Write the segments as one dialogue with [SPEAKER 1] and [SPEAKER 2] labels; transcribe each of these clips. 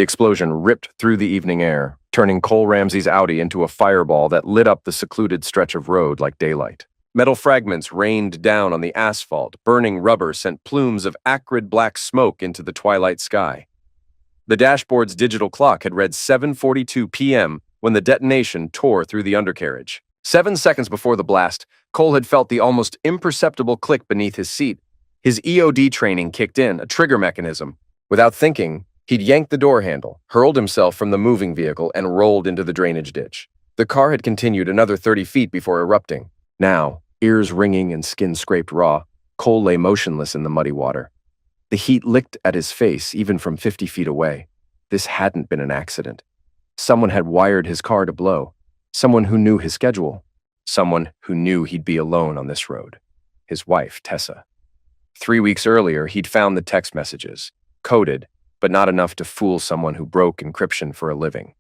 [SPEAKER 1] The explosion ripped through the evening air, turning Cole Ramsey's Audi into a fireball that lit up the secluded stretch of road like daylight. Metal fragments rained down on the asphalt. Burning rubber sent plumes of acrid black smoke into the twilight sky. The dashboard's digital clock had read 7:42 p.m. when the detonation tore through the undercarriage. 7 seconds before the blast, Cole had felt the almost imperceptible click beneath his seat. His EOD training kicked in, a trigger mechanism. Without thinking, he'd yanked the door handle, hurled himself from the moving vehicle, and rolled into the drainage ditch. The car had continued another 30 feet before erupting. Now, ears ringing and skin scraped raw, Cole lay motionless in the muddy water. The heat licked at his face even from 50 feet away. This hadn't been an accident. Someone had wired his car to blow. Someone who knew his schedule. Someone who knew he'd be alone on this road. His wife, Tessa. 3 weeks earlier, he'd found the text messages, coded, but not enough to fool someone who broke encryption for a living.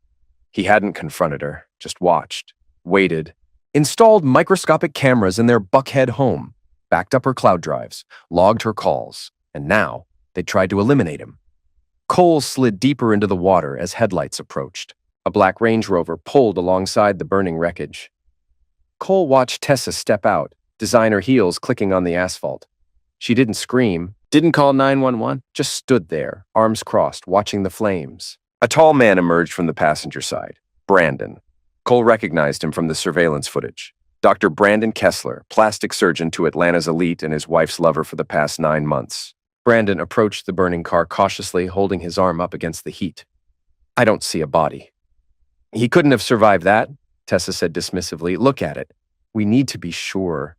[SPEAKER 1] He hadn't confronted her, just watched, waited, installed microscopic cameras in their Buckhead home, backed up her cloud drives, logged her calls, and now they tried to eliminate him. Cole slid deeper into the water as headlights approached. A black Range Rover pulled alongside the burning wreckage. Cole watched Tessa step out, designer heels clicking on the asphalt. She didn't scream, didn't call 911, just stood there, arms crossed, watching the flames. A tall man emerged from the passenger side, Brandon. Cole recognized him from the surveillance footage. Dr. Brandon Kessler, plastic surgeon to Atlanta's elite and his wife's lover for the past 9 months. Brandon approached the burning car cautiously, holding his arm up against the heat. "I don't see a body." "He couldn't have survived that," Tessa said dismissively. "Look at it. We need to be sure."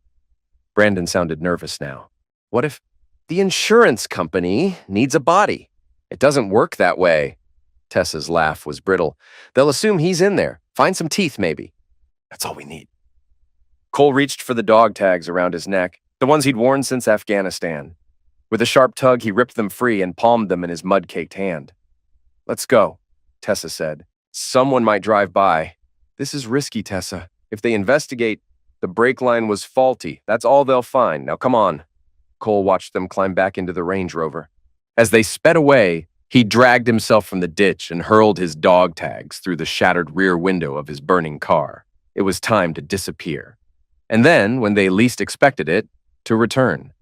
[SPEAKER 1] Brandon sounded nervous now. "What if the insurance company needs a body? It doesn't work that way." Tessa's laugh was brittle. "They'll assume he's in there. Find some teeth, maybe. That's all we need." Cole reached for the dog tags around his neck, the ones he'd worn since Afghanistan. With a sharp tug, he ripped them free and palmed them in his mud-caked hand. "Let's go," Tessa said. "Someone might drive by." "This is risky, Tessa. If they investigate, the brake line was faulty. That's all they'll find. Now come on." Cole watched them climb back into the Range Rover. As they sped away, he dragged himself from the ditch and hurled his dog tags through the shattered rear window of his burning car. It was time to disappear. And then, when they least expected it, to return.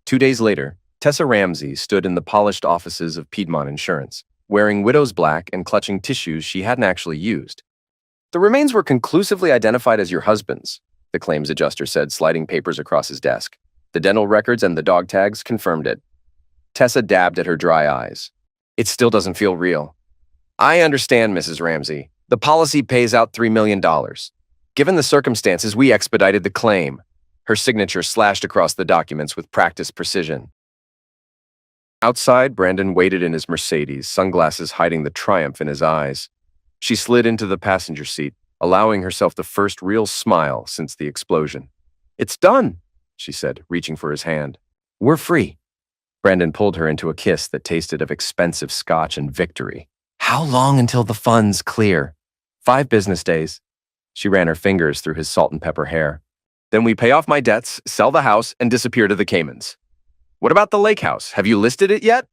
[SPEAKER 1] 2 days later, Tessa Ramsey stood in the polished offices of Piedmont Insurance, wearing widow's black and clutching tissues she hadn't actually used. "The remains were conclusively identified as your husband's," the claims adjuster said, sliding papers across his desk. "The dental records and the dog tags confirmed it." Tessa dabbed at her dry eyes. "It still doesn't feel real." "I understand, Mrs. Ramsey. The policy pays out $3 million. Given the circumstances, we expedited the claim." Her signature slashed across the documents with practiced precision. Outside, Brandon waited in his Mercedes, sunglasses hiding the triumph in his eyes. She slid into the passenger seat, allowing herself the first real smile since the explosion. "It's done," she said, reaching for his hand. "We're free." Brandon pulled her into a kiss that tasted of expensive scotch and victory. "How long until the funds clear?" 5 business days. She ran her fingers through his salt and pepper hair. "Then we pay off my debts, sell the house, and disappear to the Caymans." "What about the lake house? Have you listed it yet?"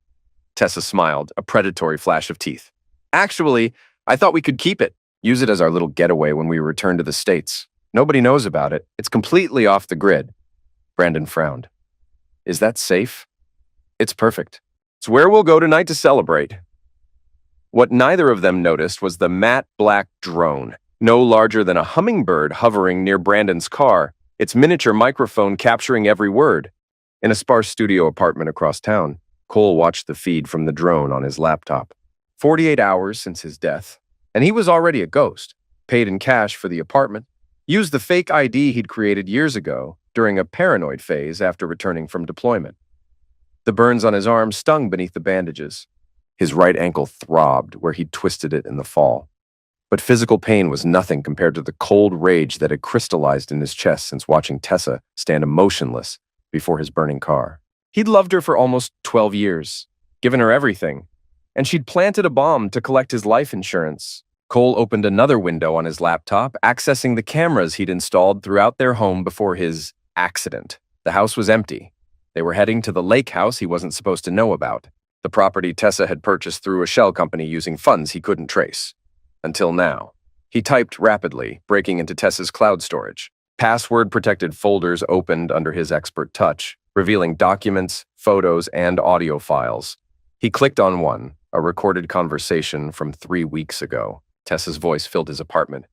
[SPEAKER 1] Tessa smiled, a predatory flash of teeth. "Actually, I thought we could keep it. Use it as our little getaway when we return to the States. Nobody knows about it. It's completely off the grid." Brandon frowned. "Is that safe?" "It's perfect. It's where we'll go tonight to celebrate." What neither of them noticed was the matte black drone, no larger than a hummingbird hovering near Brandon's car, its miniature microphone capturing every word. In a sparse studio apartment across town, Cole watched the feed from the drone on his laptop. 48 hours since his death, and he was already a ghost, paid in cash for the apartment, used the fake ID he'd created years ago during a paranoid phase after returning from deployment. The burns on his arm stung beneath the bandages. His right ankle throbbed where he'd twisted it in the fall. But physical pain was nothing compared to the cold rage that had crystallized in his chest since watching Tessa stand motionless before his burning car. He'd loved her for almost 12 years, given her everything, and she'd planted a bomb to collect his life insurance. Cole opened another window on his laptop, accessing the cameras he'd installed throughout their home before his accident. The house was empty. They were heading to the lake house he wasn't supposed to know about. The property Tessa had purchased through a shell company using funds he couldn't trace. Until now. He typed rapidly, breaking into Tessa's cloud storage. Password-protected folders opened under his expert touch, revealing documents, photos, and audio files. He clicked on one, a recorded conversation from 3 weeks ago. Tessa's voice filled his apartment.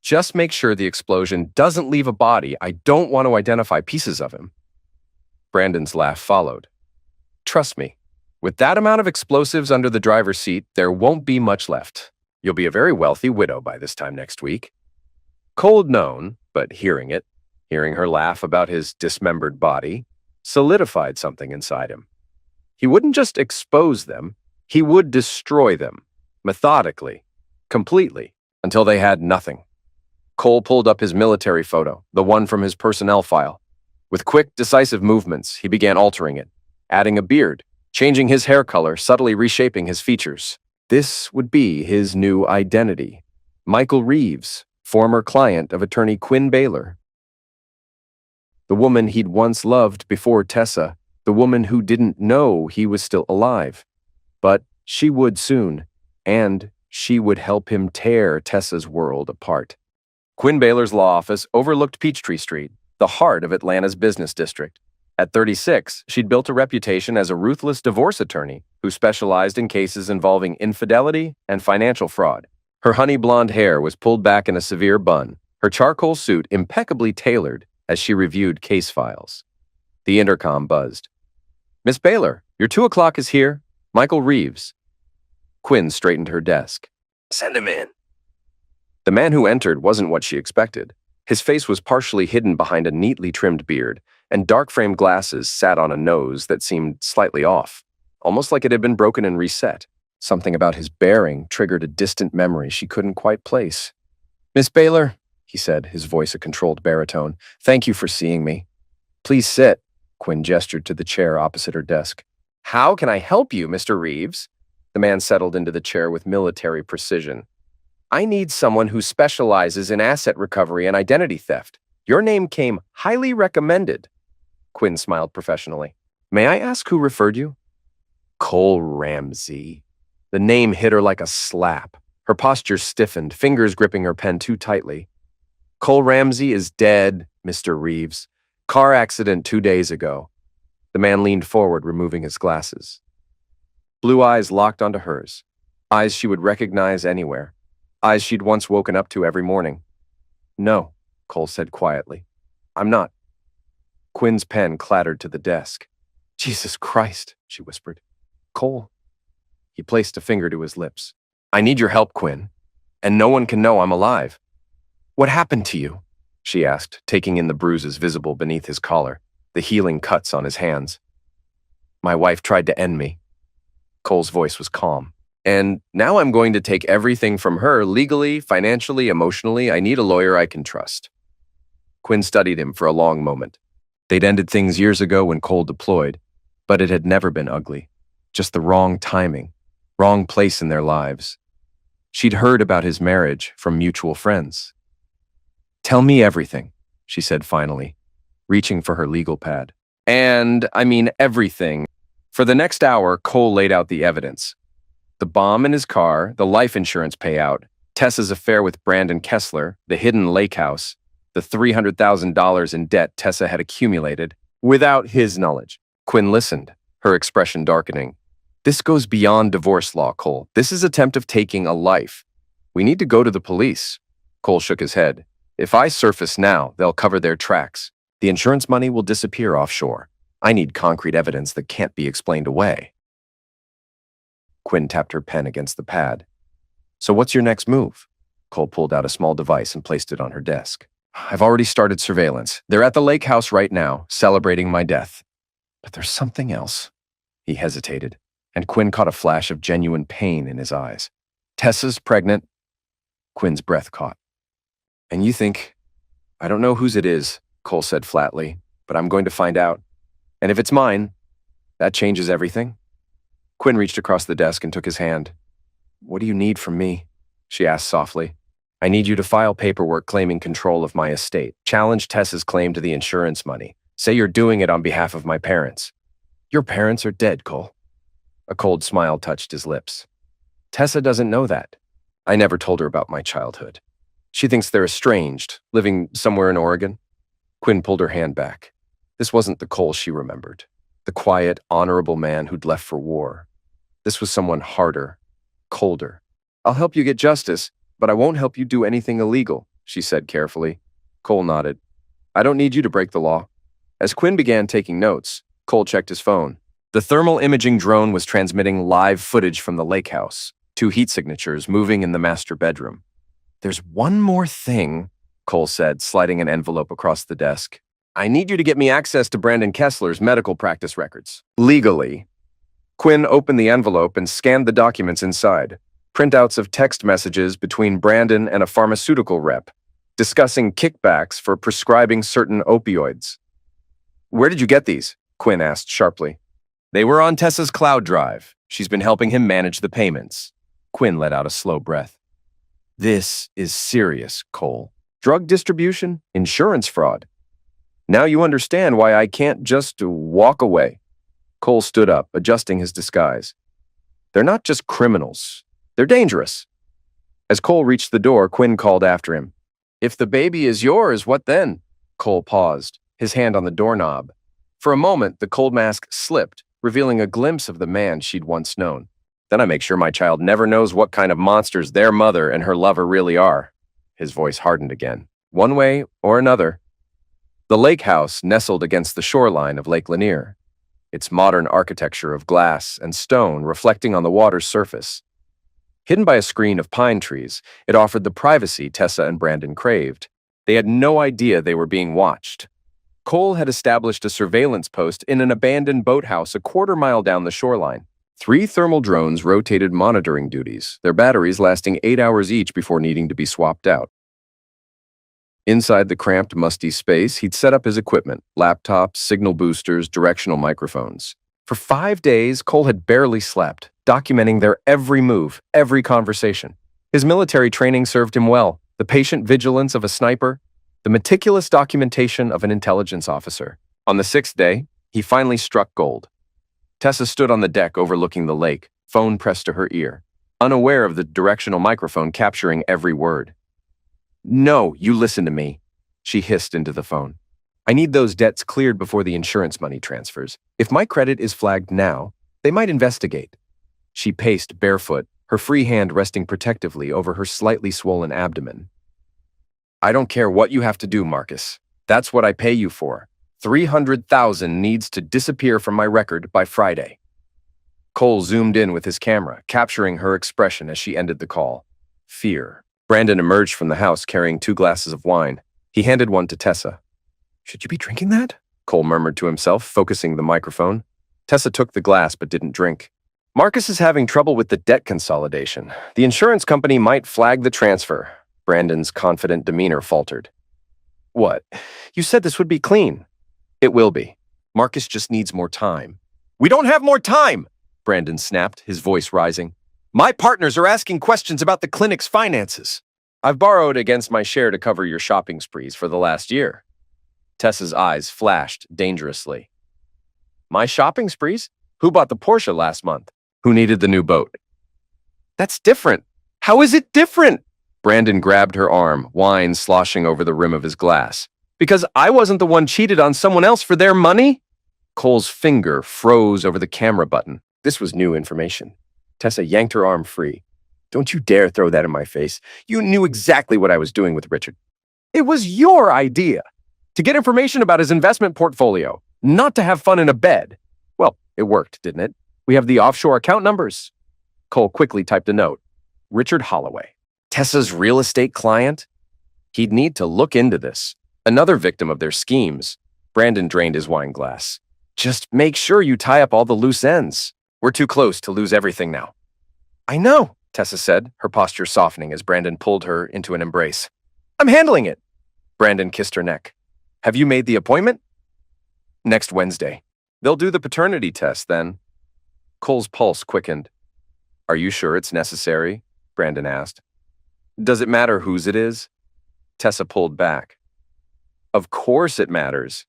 [SPEAKER 1] Just make sure the explosion doesn't leave a body. I don't want to identify pieces of him. Brandon's laugh followed. Trust me, with that amount of explosives under the driver's seat, there won't be much left. You'll be a very wealthy widow by this time next week. Cole had known, but hearing her laugh about his dismembered body, solidified something inside him. He wouldn't just expose them, he would destroy them, methodically, completely, until they had nothing. Cole pulled up his military photo, the one from his personnel file. With quick, decisive movements, he began altering it, adding a beard, changing his hair color, subtly reshaping his features. This would be his new identity. Michael Reeves, former client of attorney Quinn Baylor. The woman he'd once loved before Tessa, the woman who didn't know he was still alive. But she would soon, and she would help him tear Tessa's world apart. Quinn Baylor's law office overlooked Peachtree Street, the heart of Atlanta's business district. At 36, she'd built a reputation as a ruthless divorce attorney who specialized in cases involving infidelity and financial fraud. Her honey blonde hair was pulled back in a severe bun, her charcoal suit impeccably tailored as she reviewed case files. The intercom buzzed. Miss Baylor, your 2 o'clock is here. Michael Reeves. Quinn straightened her desk. Send him in. The man who entered wasn't what she expected. His face was partially hidden behind a neatly trimmed beard, and dark-framed glasses sat on a nose that seemed slightly off, almost like it had been broken and reset. Something about his bearing triggered a distant memory she couldn't quite place. Miss Baylor, he said, his voice a controlled baritone, thank you for seeing me. Please sit. Quinn gestured to the chair opposite her desk. How can I help you, Mr. Reeves? The man settled into the chair with military precision. I need someone who specializes in asset recovery and identity theft. Your name came highly recommended. Quinn smiled professionally. May I ask who referred you? Cole Ramsey. The name hit her like a slap. Her posture stiffened, fingers gripping her pen too tightly. Cole Ramsey is dead, Mr. Reeves. Car accident 2 days ago. The man leaned forward, removing his glasses. Blue eyes locked onto hers. Eyes she would recognize anywhere. Eyes she'd once woken up to every morning. No, Cole said quietly. I'm not. Quinn's pen clattered to the desk. Jesus Christ, she whispered. Cole. He placed a finger to his lips. I need your help, Quinn. And no one can know I'm alive. What happened to you? She asked, taking in the bruises visible beneath his collar, the healing cuts on his hands. My wife tried to end me. Cole's voice was calm. And now I'm going to take everything from her legally, financially, emotionally. I need a lawyer I can trust. Quinn studied him for a long moment. They'd ended things years ago when Cole deployed, but it had never been ugly. Just the wrong timing, wrong place in their lives. She'd heard about his marriage from mutual friends. Tell me everything, she said finally, reaching for her legal pad. And I mean everything. For the next hour, Cole laid out the evidence. The bomb in his car, the life insurance payout, Tessa's affair with Brandon Kessler, the hidden lake house, the $300,000 in debt Tessa had accumulated without his knowledge. Quinn listened, her expression darkening. This goes beyond divorce law, Cole. This is attempt of taking a life. We need to go to the police. Cole shook his head. If I surface now, they'll cover their tracks. The insurance money will disappear offshore. I need concrete evidence that can't be explained away. Quinn tapped her pen against the pad. So what's your next move? Cole pulled out a small device and placed it on her desk. I've already started surveillance. They're at the lake house right now, celebrating my death. But there's something else. He hesitated, and Quinn caught a flash of genuine pain in his eyes. Tessa's pregnant. Quinn's breath caught. And you think, I don't know whose it is, Cole said flatly, but I'm going to find out. And if it's mine, that changes everything. Quinn reached across the desk and took his hand. What do you need from me? She asked softly. I need you to file paperwork claiming control of my estate. Challenge Tessa's claim to the insurance money. Say you're doing it on behalf of my parents. Your parents are dead, Cole. A cold smile touched his lips. Tessa doesn't know that. I never told her about my childhood. She thinks they're estranged, living somewhere in Oregon. Quinn pulled her hand back. This wasn't the Cole she remembered. The quiet, honorable man who'd left for war. This was someone harder, colder. I'll help you get justice, but I won't help you do anything illegal, she said carefully. Cole nodded. I don't need you to break the law. As Quinn began taking notes, Cole checked his phone. The thermal imaging drone was transmitting live footage from the lake house, 2 heat signatures moving in the master bedroom. There's one more thing, Cole said, sliding an envelope across the desk. I need you to get me access to Brandon Kessler's medical practice records. Legally. Quinn opened the envelope and scanned the documents inside. Printouts of text messages between Brandon and a pharmaceutical rep, discussing kickbacks for prescribing certain opioids. Where did you get these? Quinn asked sharply. They were on Tessa's cloud drive. She's been helping him manage the payments. Quinn let out a slow breath. This is serious, Cole. Drug distribution, insurance fraud. Now you understand why I can't just walk away. Cole stood up, adjusting his disguise. They're not just criminals. They're dangerous. As Cole reached the door, Quinn called after him. If the baby is yours, what then? Cole paused, his hand on the doorknob. For a moment, the cold mask slipped, revealing a glimpse of the man she'd once known. Then I make sure my child never knows what kind of monsters their mother and her lover really are. His voice hardened again. One way or another. The lake house nestled against the shoreline of Lake Lanier, its modern architecture of glass and stone reflecting on the water's surface. Hidden by a screen of pine trees, it offered the privacy Tessa and Brandon craved. They had no idea they were being watched. Cole had established a surveillance post in an abandoned boathouse a quarter-mile down the shoreline. 3 thermal drones rotated monitoring duties, their batteries lasting 8 hours each before needing to be swapped out. Inside the cramped, musty space, he'd set up his equipment, laptops, signal boosters, directional microphones. For 5 days, Cole had barely slept, documenting their every move, every conversation. His military training served him well, the patient vigilance of a sniper, the meticulous documentation of an intelligence officer. On the 6th day, he finally struck gold. Tessa stood on the deck overlooking the lake, phone pressed to her ear, unaware of the directional microphone capturing every word. No, you listen to me, she hissed into the phone. I need those debts cleared before the insurance money transfers. If my credit is flagged now, they might investigate. She paced barefoot, her free hand resting protectively over her slightly swollen abdomen. I don't care what you have to do, Marcus. That's what I pay you for. 300,000 needs to disappear from my record by Friday. Cole zoomed in with his camera, capturing her expression as she ended the call. Fear. Brandon emerged from the house carrying 2 glasses of wine. He handed one to Tessa. Should you be drinking that? Cole murmured to himself, focusing the microphone. Tessa took the glass but didn't drink. Marcus is having trouble with the debt consolidation. The insurance company might flag the transfer. Brandon's confident demeanor faltered. What? You said this would be clean. It will be. Marcus just needs more time. We don't have more time, Brandon snapped, his voice rising. My partners are asking questions about the clinic's finances. I've borrowed against my share to cover your shopping sprees for the last year. Tessa's eyes flashed dangerously. My shopping sprees? Who bought the Porsche last month? Who needed the new boat? That's different. How is it different? Brandon grabbed her arm, wine sloshing over the rim of his glass. Because I wasn't the one cheated on someone else for their money? Cole's finger froze over the camera button. This was new information. Tessa yanked her arm free. Don't you dare throw that in my face. You knew exactly what I was doing with Richard. It was your idea. To get information about his investment portfolio, not to have fun in a bed. Well, it worked, didn't it? We have the offshore account numbers. Cole quickly typed a note. Richard Holloway. Tessa's real estate client? He'd need to look into this. Another victim of their schemes. Brandon drained his wine glass. Just make sure you tie up all the loose ends. We're too close to lose everything now. I know, Tessa said, her posture softening as Brandon pulled her into an embrace. I'm handling it. Brandon kissed her neck. Have you made the appointment? Next Wednesday. They'll do the paternity test then. Cole's pulse quickened. Are you sure it's necessary? Brandon asked. Does it matter whose it is? Tessa pulled back. Of course it matters.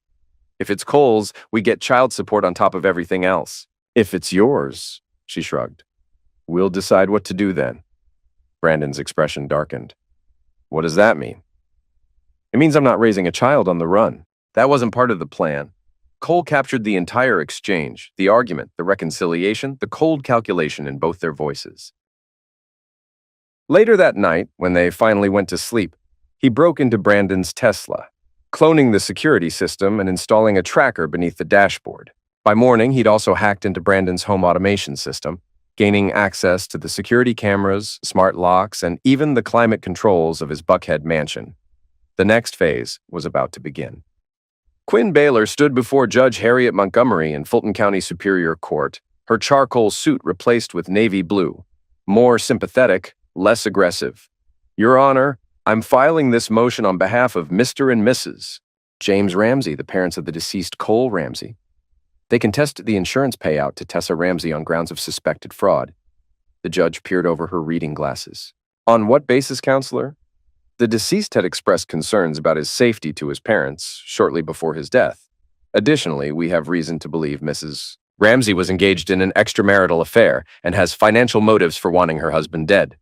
[SPEAKER 1] If it's Cole's, we get child support on top of everything else. If it's yours, she shrugged. We'll decide what to do then. Brandon's expression darkened. What does that mean? It means I'm not raising a child on the run. That wasn't part of the plan. Cole captured the entire exchange, the argument, the reconciliation, the cold calculation in both their voices. Later that night, when they finally went to sleep, he broke into Brandon's Tesla, cloning the security system and installing a tracker beneath the dashboard. By morning, he'd also hacked into Brandon's home automation system, gaining access to the security cameras, smart locks, and even the climate controls of his Buckhead mansion. The next phase was about to begin. Quinn Baylor stood before Judge Harriet Montgomery in Fulton County Superior Court, her charcoal suit replaced with navy blue. More sympathetic, less aggressive. Your Honor, I'm filing this motion on behalf of Mr. and Mrs. James Ramsey, the parents of the deceased Cole Ramsey. They contested the insurance payout to Tessa Ramsey on grounds of suspected fraud. The judge peered over her reading glasses. On what basis, counselor? The deceased had expressed concerns about his safety to his parents shortly before his death. Additionally, we have reason to believe Mrs. Ramsey was engaged in an extramarital affair and has financial motives for wanting her husband dead.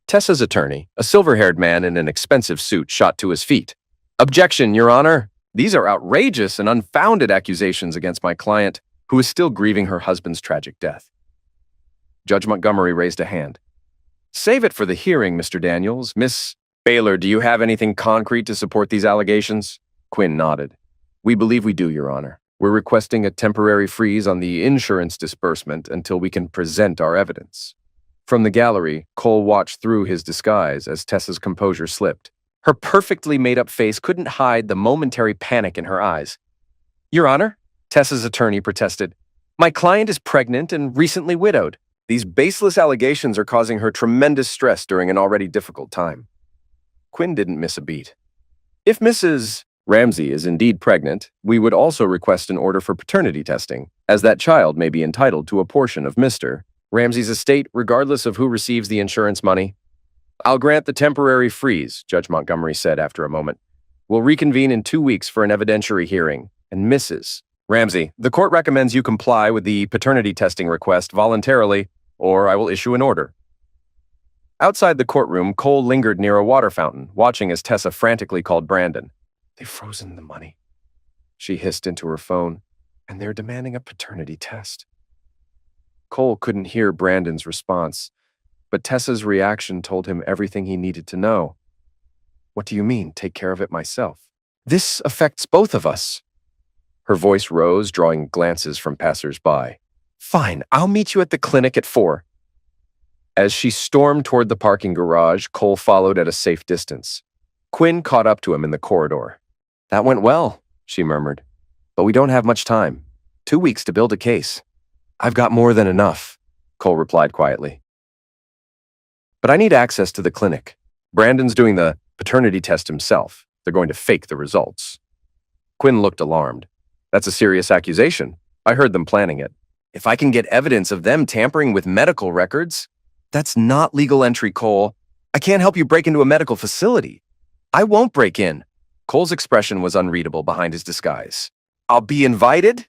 [SPEAKER 1] Tessa's attorney, a silver-haired man in an expensive suit, shot to his feet. Objection, Your Honor. These are outrageous and unfounded accusations against my client, who is still grieving her husband's tragic death. Judge Montgomery raised a hand. Save it for the hearing, Mr. Daniels. Miss Baylor, do you have anything concrete to support these allegations? Quinn nodded. We believe we do, Your Honor. We're requesting a temporary freeze on the insurance disbursement until we can present our evidence. From the gallery, Cole watched through his disguise as Tessa's composure slipped. Her perfectly made-up face couldn't hide the momentary panic in her eyes. Your Honor, Tessa's attorney protested. My client is pregnant and recently widowed. These baseless allegations are causing her tremendous stress during an already difficult time. Quinn didn't miss a beat. If Mrs. Ramsey is indeed pregnant, we would also request an order for paternity testing, as that child may be entitled to a portion of Mr. Ramsey's estate regardless of who receives the insurance money. I'll grant the temporary freeze, Judge Montgomery said after a moment. We'll reconvene in 2 weeks for an evidentiary hearing, and Mrs. Ramsey, the court recommends you comply with the paternity testing request voluntarily, or I will issue an order. Outside the courtroom, Cole lingered near a water fountain, watching as Tessa frantically called Brandon. They've frozen the money, she hissed into her phone, and they're demanding a paternity test. Cole couldn't hear Brandon's response, but Tessa's reaction told him everything he needed to know. What do you mean, take care of it myself? This affects both of us. Her voice rose, drawing glances from passers-by. Fine, I'll meet you at the clinic at 4. As she stormed toward the parking garage, Cole followed at a safe distance. Quinn caught up to him in the corridor. That went well, she murmured. But we don't have much time. 2 weeks to build a case. I've got more than enough, Cole replied quietly. But I need access to the clinic. Brandon's doing the paternity test himself. They're going to fake the results. Quinn looked alarmed. That's a serious accusation. I heard them planning it. If I can get evidence of them tampering with medical records, that's not legal entry, Cole. I can't help you break into a medical facility. I won't break in. Cole's expression was unreadable behind his disguise. I'll be invited?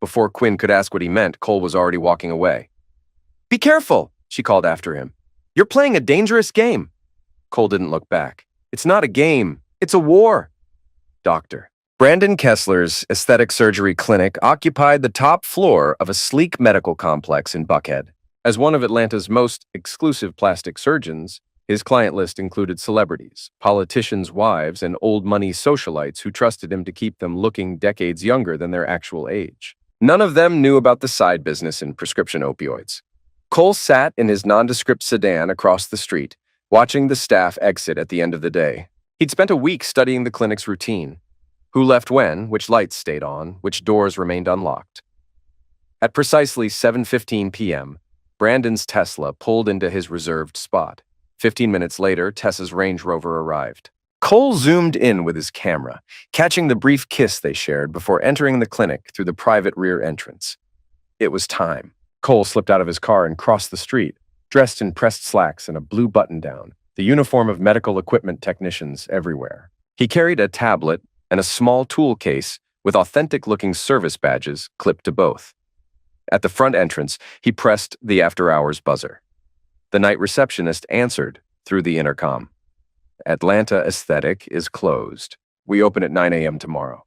[SPEAKER 1] Before Quinn could ask what he meant, Cole was already walking away. Be careful, she called after him. You're playing a dangerous game. Cole didn't look back. It's not a game. It's a war. Doctor. Brandon Kessler's aesthetic surgery clinic occupied the top floor of a sleek medical complex in Buckhead. As one of Atlanta's most exclusive plastic surgeons, his client list included celebrities, politicians' wives, and old-money socialites who trusted him to keep them looking decades younger than their actual age. None of them knew about the side business in prescription opioids. Cole sat in his nondescript sedan across the street, watching the staff exit at the end of the day. He'd spent a week studying the clinic's routine. Who left when, which lights stayed on, which doors remained unlocked. At precisely 7:15 p.m., Brandon's Tesla pulled into his reserved spot. 15 minutes later, Tessa's Range Rover arrived. Cole zoomed in with his camera, catching the brief kiss they shared before entering the clinic through the private rear entrance. It was time. Cole slipped out of his car and crossed the street, dressed in pressed slacks and a blue button-down, the uniform of medical equipment technicians everywhere. He carried a tablet and a small tool case with authentic-looking service badges clipped to both. At the front entrance, he pressed the after-hours buzzer. The night receptionist answered through the intercom. Atlanta Aesthetic is closed. We open at 9 a.m. tomorrow.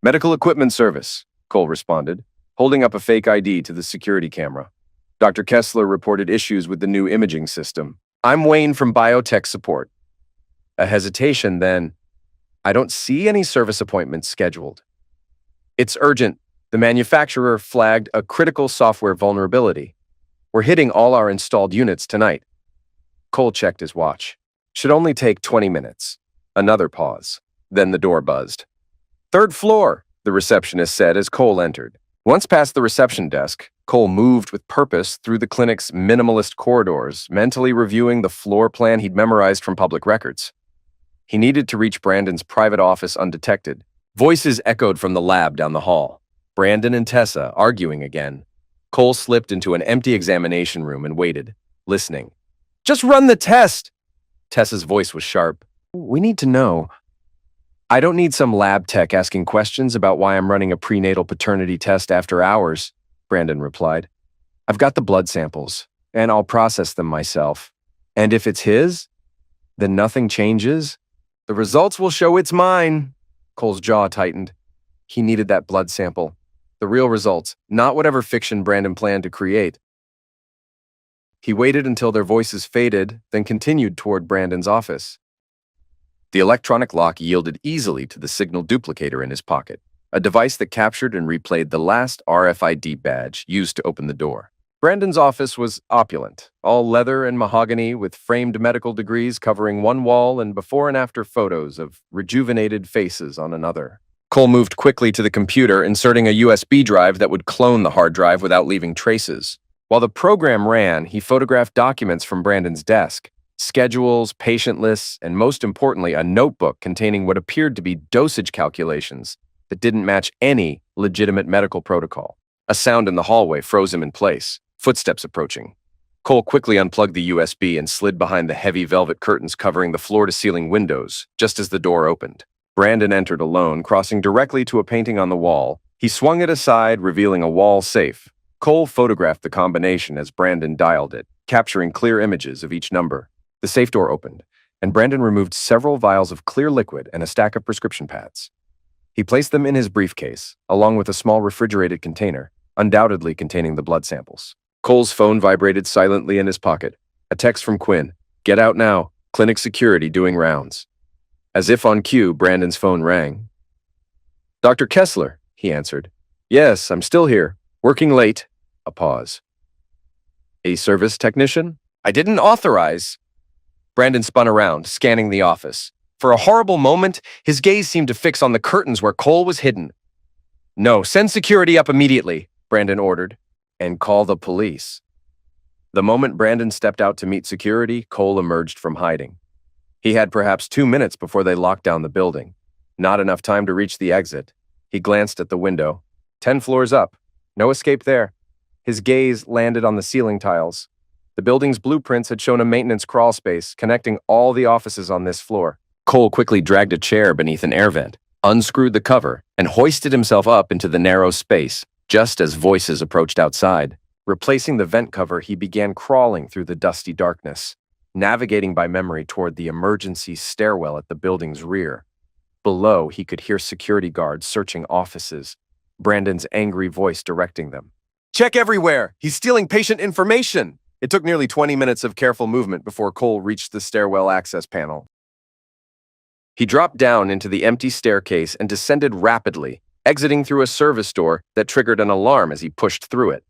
[SPEAKER 1] Medical equipment service, Cole responded, holding up a fake ID to the security camera. Dr. Kessler reported issues with the new imaging system. I'm Wayne from biotech support. A hesitation, then. I don't see any service appointments scheduled. It's urgent. The manufacturer flagged a critical software vulnerability. We're hitting all our installed units tonight. Cole checked his watch. Should only take 20 minutes. Another pause. Then the door buzzed. Third floor, the receptionist said as Cole entered. Once past the reception desk, Cole moved with purpose through the clinic's minimalist corridors, mentally reviewing the floor plan he'd memorized from public records. He needed to reach Brandon's private office undetected. Voices echoed from the lab down the hall. Brandon and Tessa arguing again. Cole slipped into an empty examination room and waited, listening. Just run the test! Tessa's voice was sharp. We need to know. I don't need some lab tech asking questions about why I'm running a prenatal paternity test after hours, Brandon replied. I've got the blood samples, and I'll process them myself. And if it's his, then nothing changes. The results will show it's mine. Cole's jaw tightened. He needed that blood sample. The real results, not whatever fiction Brandon planned to create. He waited until their voices faded, then continued toward Brandon's office. The electronic lock yielded easily to the signal duplicator in his pocket, a device that captured and replayed the last RFID badge used to open the door. Brandon's office was opulent, all leather and mahogany with framed medical degrees covering one wall and before and after photos of rejuvenated faces on another. Cole moved quickly to the computer, inserting a USB drive that would clone the hard drive without leaving traces. While the program ran, he photographed documents from Brandon's desk, schedules, patient lists, and most importantly, a notebook containing what appeared to be dosage calculations that didn't match any legitimate medical protocol. A sound in the hallway froze him in place, footsteps approaching. Cole quickly unplugged the USB and slid behind the heavy velvet curtains covering the floor-to-ceiling windows just as the door opened. Brandon entered alone, crossing directly to a painting on the wall. He swung it aside, revealing a wall safe. Cole photographed the combination as Brandon dialed it, capturing clear images of each number. The safe door opened, and Brandon removed several vials of clear liquid and a stack of prescription pads. He placed them in his briefcase, along with a small refrigerated container, undoubtedly containing the blood samples. Cole's phone vibrated silently in his pocket. A text from Quinn. Get out now. Clinic security doing rounds. As if on cue, Brandon's phone rang. Dr. Kessler, he answered. Yes, I'm still here. Working late. A pause. A service technician? I didn't authorize. Brandon spun around, scanning the office. For a horrible moment, his gaze seemed to fix on the curtains where Cole was hidden. No, send security up immediately, Brandon ordered, and call the police. The moment Brandon stepped out to meet security, Cole emerged from hiding. He had perhaps 2 minutes before they locked down the building. Not enough time to reach the exit. He glanced at the window. 10 floors up. No escape there. His gaze landed on the ceiling tiles. The building's blueprints had shown a maintenance crawl space connecting all the offices on this floor. Cole quickly dragged a chair beneath an air vent, unscrewed the cover, and hoisted himself up into the narrow space, just as voices approached outside. Replacing the vent cover, he began crawling through the dusty darkness, navigating by memory toward the emergency stairwell at the building's rear. Below, he could hear security guards searching offices, Brandon's angry voice directing them. Check everywhere! He's stealing patient information! It took nearly 20 minutes of careful movement before Cole reached the stairwell access panel. He dropped down into the empty staircase and descended rapidly, exiting through a service door that triggered an alarm as he pushed through it.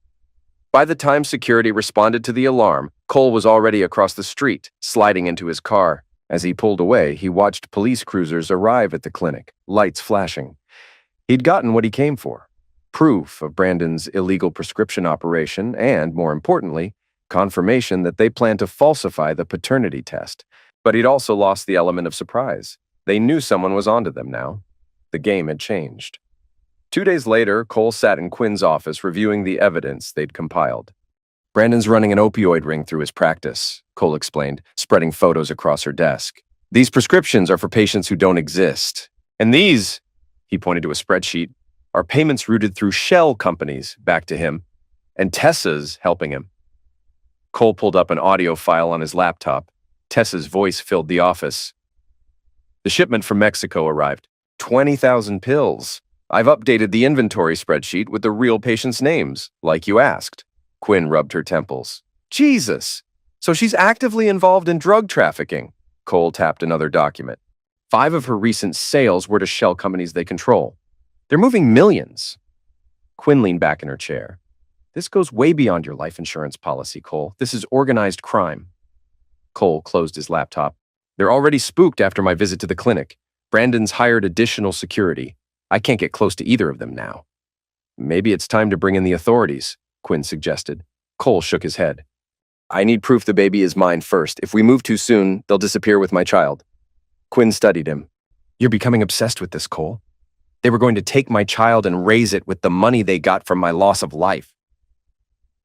[SPEAKER 1] By the time security responded to the alarm, Cole was already across the street, sliding into his car. As he pulled away, he watched police cruisers arrive at the clinic, lights flashing. He'd gotten what he came for. Proof of Brandon's illegal prescription operation and, more importantly, confirmation that they planned to falsify the paternity test. But he'd also lost the element of surprise. They knew someone was onto them now. The game had changed. 2 days later, Cole sat in Quinn's office reviewing the evidence they'd compiled. Brandon's running an opioid ring through his practice, Cole explained, spreading photos across her desk. These prescriptions are for patients who don't exist. And these, he pointed to a spreadsheet, Our payments routed through shell companies back to him, and Tessa's helping him. Cole pulled up an audio file on his laptop. Tessa's voice filled the office. The shipment from Mexico arrived. 20,000 pills. I've updated the inventory spreadsheet with the real patients' names, like you asked. Quinn rubbed her temples. Jesus! So she's actively involved in drug trafficking. Cole tapped another document. 5 of her recent sales were to shell companies they control. They're moving millions. Quinn leaned back in her chair. This goes way beyond your life insurance policy, Cole. This is organized crime. Cole closed his laptop. They're already spooked after my visit to the clinic. Brandon's hired additional security. I can't get close to either of them now. Maybe it's time to bring in the authorities, Quinn suggested. Cole shook his head. I need proof the baby is mine first. If we move too soon, they'll disappear with my child. Quinn studied him. You're becoming obsessed with this, Cole. They were going to take my child and raise it with the money they got from my loss of life.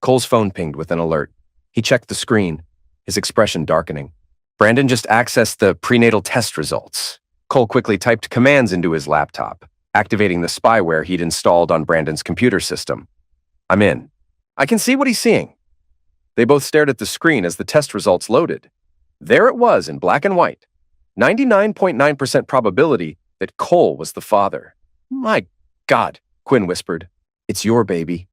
[SPEAKER 1] Cole's phone pinged with an alert. He checked the screen, his expression darkening. Brandon just accessed the prenatal test results. Cole quickly typed commands into his laptop, activating the spyware he'd installed on Brandon's computer system. I'm in. I can see what he's seeing. They both stared at the screen as the test results loaded. There it was in black and white. 99.9% probability that Cole was the father. My God, Quinn whispered. It's your baby.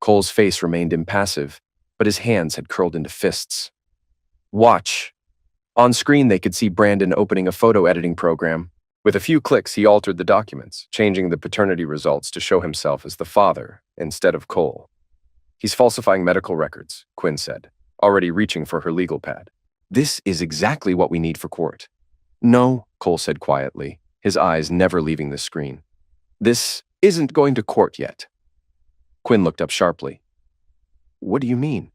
[SPEAKER 1] Cole's face remained impassive, but his hands had curled into fists. Watch. On screen, they could see Brandon opening a photo editing program. With a few clicks, he altered the documents, changing the paternity results to show himself as the father instead of Cole. He's falsifying medical records, Quinn said, already reaching for her legal pad. This is exactly what we need for court. No, Cole said quietly, his eyes never leaving the screen. This isn't going to court yet. Quinn looked up sharply. What do you mean?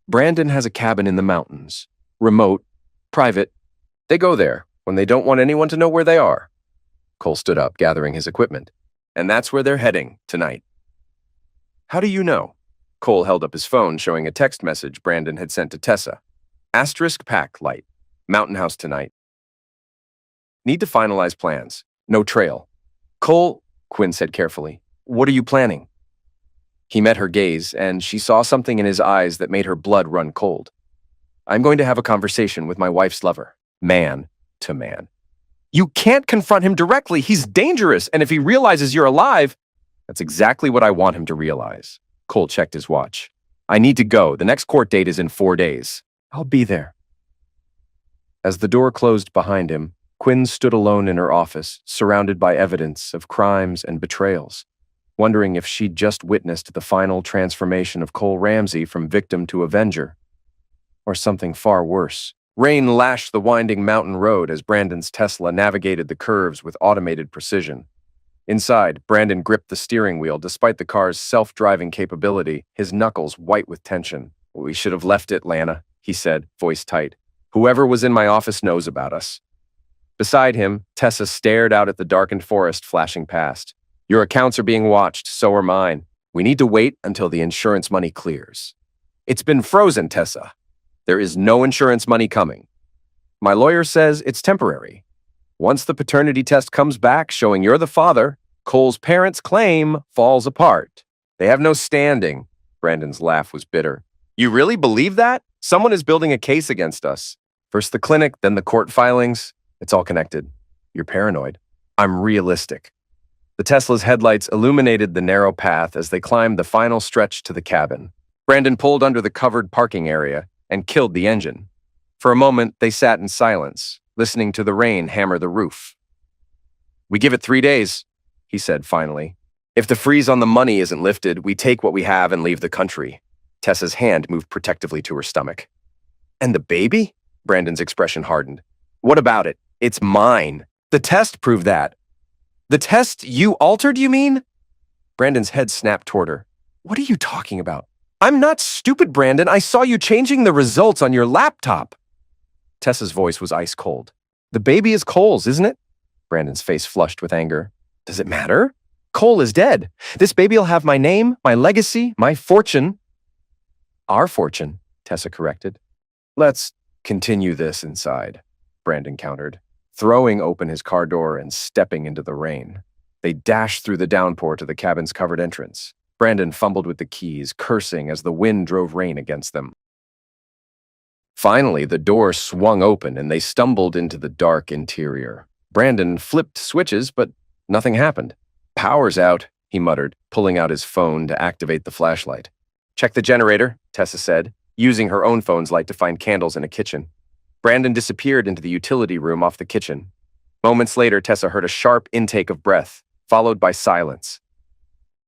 [SPEAKER 1] Brandon has a cabin in the mountains. Remote, private. They go there when they don't want anyone to know where they are. Cole stood up, gathering his equipment. And that's where they're heading tonight. How do you know? Cole held up his phone, showing a text message Brandon had sent to Tessa. Asterisk pack light. Mountain house tonight. Need to finalize plans. No trail. Cole, Quinn said carefully, what are you planning? He met her gaze, and she saw something in his eyes that made her blood run cold. I'm going to have a conversation with my wife's lover, man to man. You can't confront him directly. He's dangerous, and if he realizes you're alive, that's exactly what I want him to realize. Cole checked his watch. I need to go. The next court date is in 4 days. I'll be there. As the door closed behind him, Quinn stood alone in her office, surrounded by evidence of crimes and betrayals, wondering if she'd just witnessed the final transformation of Cole Ramsey from victim to avenger, or something far worse. Rain lashed the winding mountain road as Brandon's Tesla navigated the curves with automated precision. Inside, Brandon gripped the steering wheel despite the car's self-driving capability, his knuckles white with tension. We should have left it, Lana, he said, voice tight. Whoever was in my office knows about us. Beside him, Tessa stared out at the darkened forest flashing past. Your accounts are being watched, so are mine. We need to wait until the insurance money clears. It's been frozen, Tessa. There is no insurance money coming. My lawyer says it's temporary. Once the paternity test comes back showing you're the father, Cole's parents' claim falls apart. They have no standing. Brandon's laugh was bitter. You really believe that? Someone is building a case against us. First the clinic, then the court filings. It's all connected. You're paranoid. I'm realistic. The Tesla's headlights illuminated the narrow path as they climbed the final stretch to the cabin. Brandon pulled under the covered parking area and killed the engine. For a moment, they sat in silence, listening to the rain hammer the roof. We give it 3 days, he said finally. If the freeze on the money isn't lifted, we take what we have and leave the country. Tessa's hand moved protectively to her stomach. And the baby? Brandon's expression hardened. What about it? It's mine. The test proved that. The test you altered, you mean? Brandon's head snapped toward her. What are you talking about? I'm not stupid, Brandon. I saw you changing the results on your laptop. Tessa's voice was ice cold. The baby is Cole's, isn't it? Brandon's face flushed with anger. Does it matter? Cole is dead. This baby will have my name, my legacy, my fortune. Our fortune, Tessa corrected. Let's continue this inside, Brandon countered, throwing open his car door and stepping into the rain. They dashed through the downpour to the cabin's covered entrance. Brandon fumbled with the keys, cursing as the wind drove rain against them. Finally, the door swung open and they stumbled into the dark interior. Brandon flipped switches, but nothing happened. "Power's out," he muttered, pulling out his phone to activate the flashlight. "Check the generator," Tessa said, using her own phone's light to find candles in a kitchen. Brandon disappeared into the utility room off the kitchen. Moments later, Tessa heard a sharp intake of breath, followed by silence.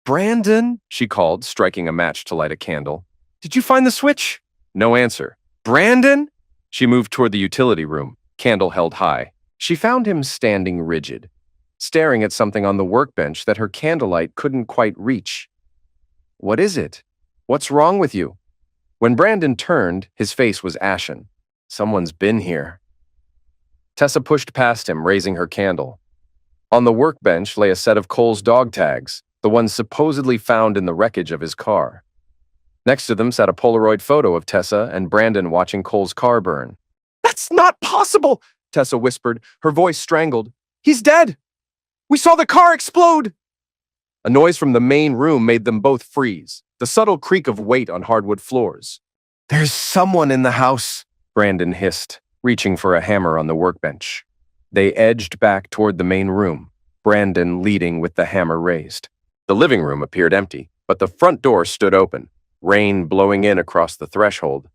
[SPEAKER 1] "Brandon," she called, striking a match to light a candle. "Did you find the switch?" No answer. "Brandon?" She moved toward the utility room, candle held high. She found him standing rigid, staring at something on the workbench that her candlelight couldn't quite reach. "What is it? What's wrong with you?" When Brandon turned, his face was ashen. "Someone's been here." Tessa pushed past him, raising her candle. On the workbench lay a set of Cole's dog tags, the ones supposedly found in the wreckage of his car. Next to them sat a Polaroid photo of Tessa and Brandon watching Cole's car burn. "That's not possible," Tessa whispered, her voice strangled. "He's dead! We saw the car explode!" A noise from the main room made them both freeze, the subtle creak of weight on hardwood floors. "There's someone in the house," Brandon hissed, reaching for a hammer on the workbench. They edged back toward the main room, Brandon leading with the hammer raised. The living room appeared empty, but the front door stood open, rain blowing in across the threshold.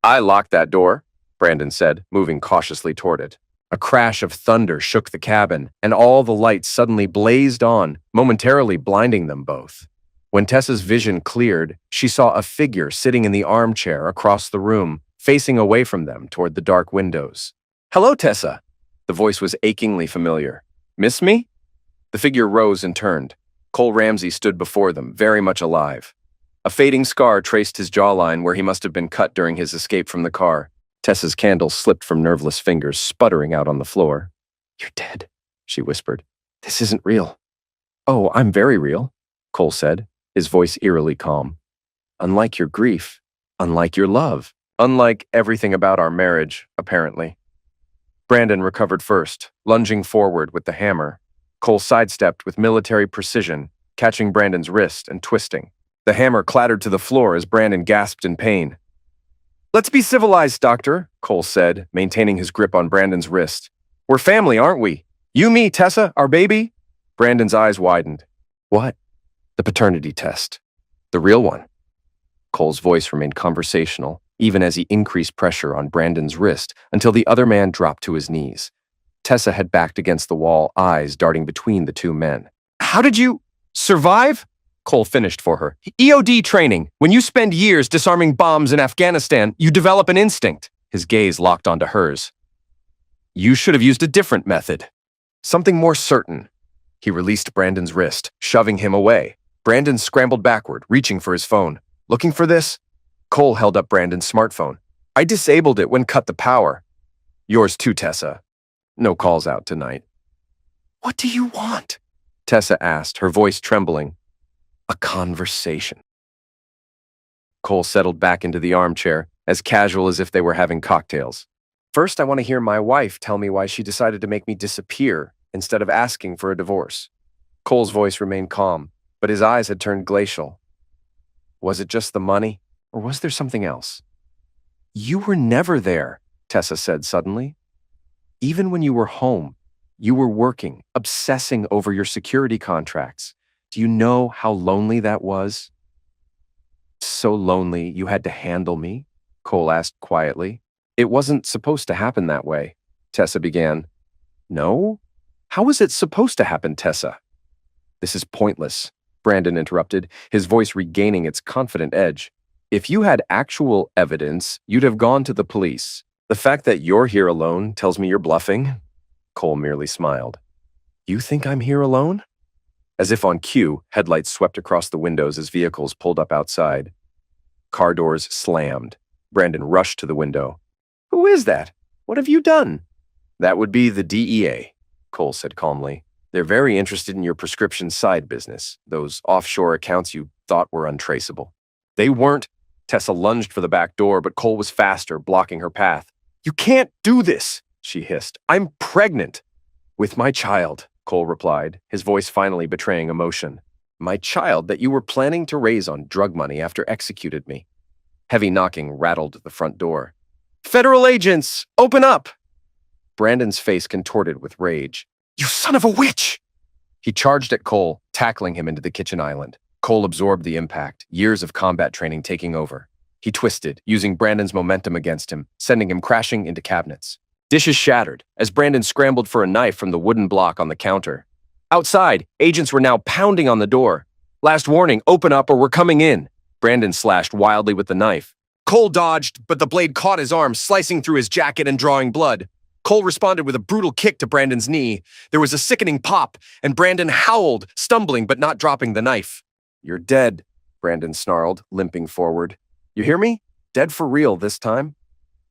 [SPEAKER 1] "I locked that door," Brandon said, moving cautiously toward it. A crash of thunder shook the cabin, and all the lights suddenly blazed on, momentarily blinding them both. When Tessa's vision cleared, she saw a figure sitting in the armchair across the room, facing away from them toward the dark windows. "Hello, Tessa." The voice was achingly familiar. "Miss me?" The figure rose and turned. Cole Ramsey stood before them, very much alive. A fading scar traced his jawline where he must have been cut during his escape from the car. Tessa's candle slipped from nerveless fingers, sputtering out on the floor. "You're dead," she whispered. "This isn't real." "Oh, I'm very real," Cole said, his voice eerily calm. "Unlike your grief, unlike your love, unlike everything about our marriage, apparently." Brandon recovered first, lunging forward with the hammer. Cole sidestepped with military precision, catching Brandon's wrist and twisting. The hammer clattered to the floor as Brandon gasped in pain. "Let's be civilized, Doctor," Cole said, maintaining his grip on Brandon's wrist. "We're family, aren't we? You, me, Tessa, our baby?" Brandon's eyes widened. "What?" "The paternity test. The real one." Cole's voice remained conversational, even as he increased pressure on Brandon's wrist until the other man dropped to his knees. Tessa had backed against the wall, eyes darting between the two men. "How did you survive?" Cole finished for her. "EOD training. When you spend years disarming bombs in Afghanistan, you develop an instinct." His gaze locked onto hers. "You should have used a different method. Something more certain." He released Brandon's wrist, shoving him away. Brandon scrambled backward, reaching for his phone. "Looking for this?" Cole held up Brandon's smartphone. "I disabled it when cut the power." "Yours too, Tessa. No calls out tonight." "What do you want?" Tessa asked, her voice trembling. "A conversation." Cole settled back into the armchair, as casual as if they were having cocktails. "First, I want to hear my wife tell me why she decided to make me disappear instead of asking for a divorce." Cole's voice remained calm, but his eyes had turned glacial. "Was it just the money, or was there something else?" "You were never there," Tessa said suddenly. "Even when you were home, you were working, obsessing over your security contracts. Do you know how lonely that was?" "So lonely you had to handle me?" Cole asked quietly. "It wasn't supposed to happen that way," Tessa began. "No? How was it supposed to happen, Tessa?" "This is pointless," Brandon interrupted, his voice regaining its confident edge. "If you had actual evidence, you'd have gone to the police. The fact that you're here alone tells me you're bluffing." Cole merely smiled. "You think I'm here alone?" As if on cue, headlights swept across the windows as vehicles pulled up outside. Car doors slammed. Brandon rushed to the window. "Who is that? What have you done?" "That would be the DEA," Cole said calmly. "They're very interested in your prescription side business, those offshore accounts you thought were untraceable." "They weren't." Tessa lunged for the back door, but Cole was faster, blocking her path. "You can't do this," she hissed. "I'm pregnant with my child." Cole replied, his voice finally betraying emotion. My child that you were planning to raise on drug money after executed me. Heavy knocking rattled the front door. Federal agents, open up! Brandon's face contorted with rage. You son of a witch! He charged at Cole, tackling him into the kitchen island. Cole absorbed the impact, years of combat training taking over. He twisted, using Brandon's momentum against him, sending him crashing into cabinets. Dishes shattered as Brandon scrambled for a knife from the wooden block on the counter. Outside, agents were now pounding on the door. Last warning, open up or we're coming in. Brandon slashed wildly with the knife. Cole dodged, but the blade caught his arm, slicing through his jacket and drawing blood. Cole responded with a brutal kick to Brandon's knee. There was a sickening pop, and Brandon howled, stumbling but not dropping the knife. You're dead, Brandon snarled, limping forward. You hear me? Dead for real this time?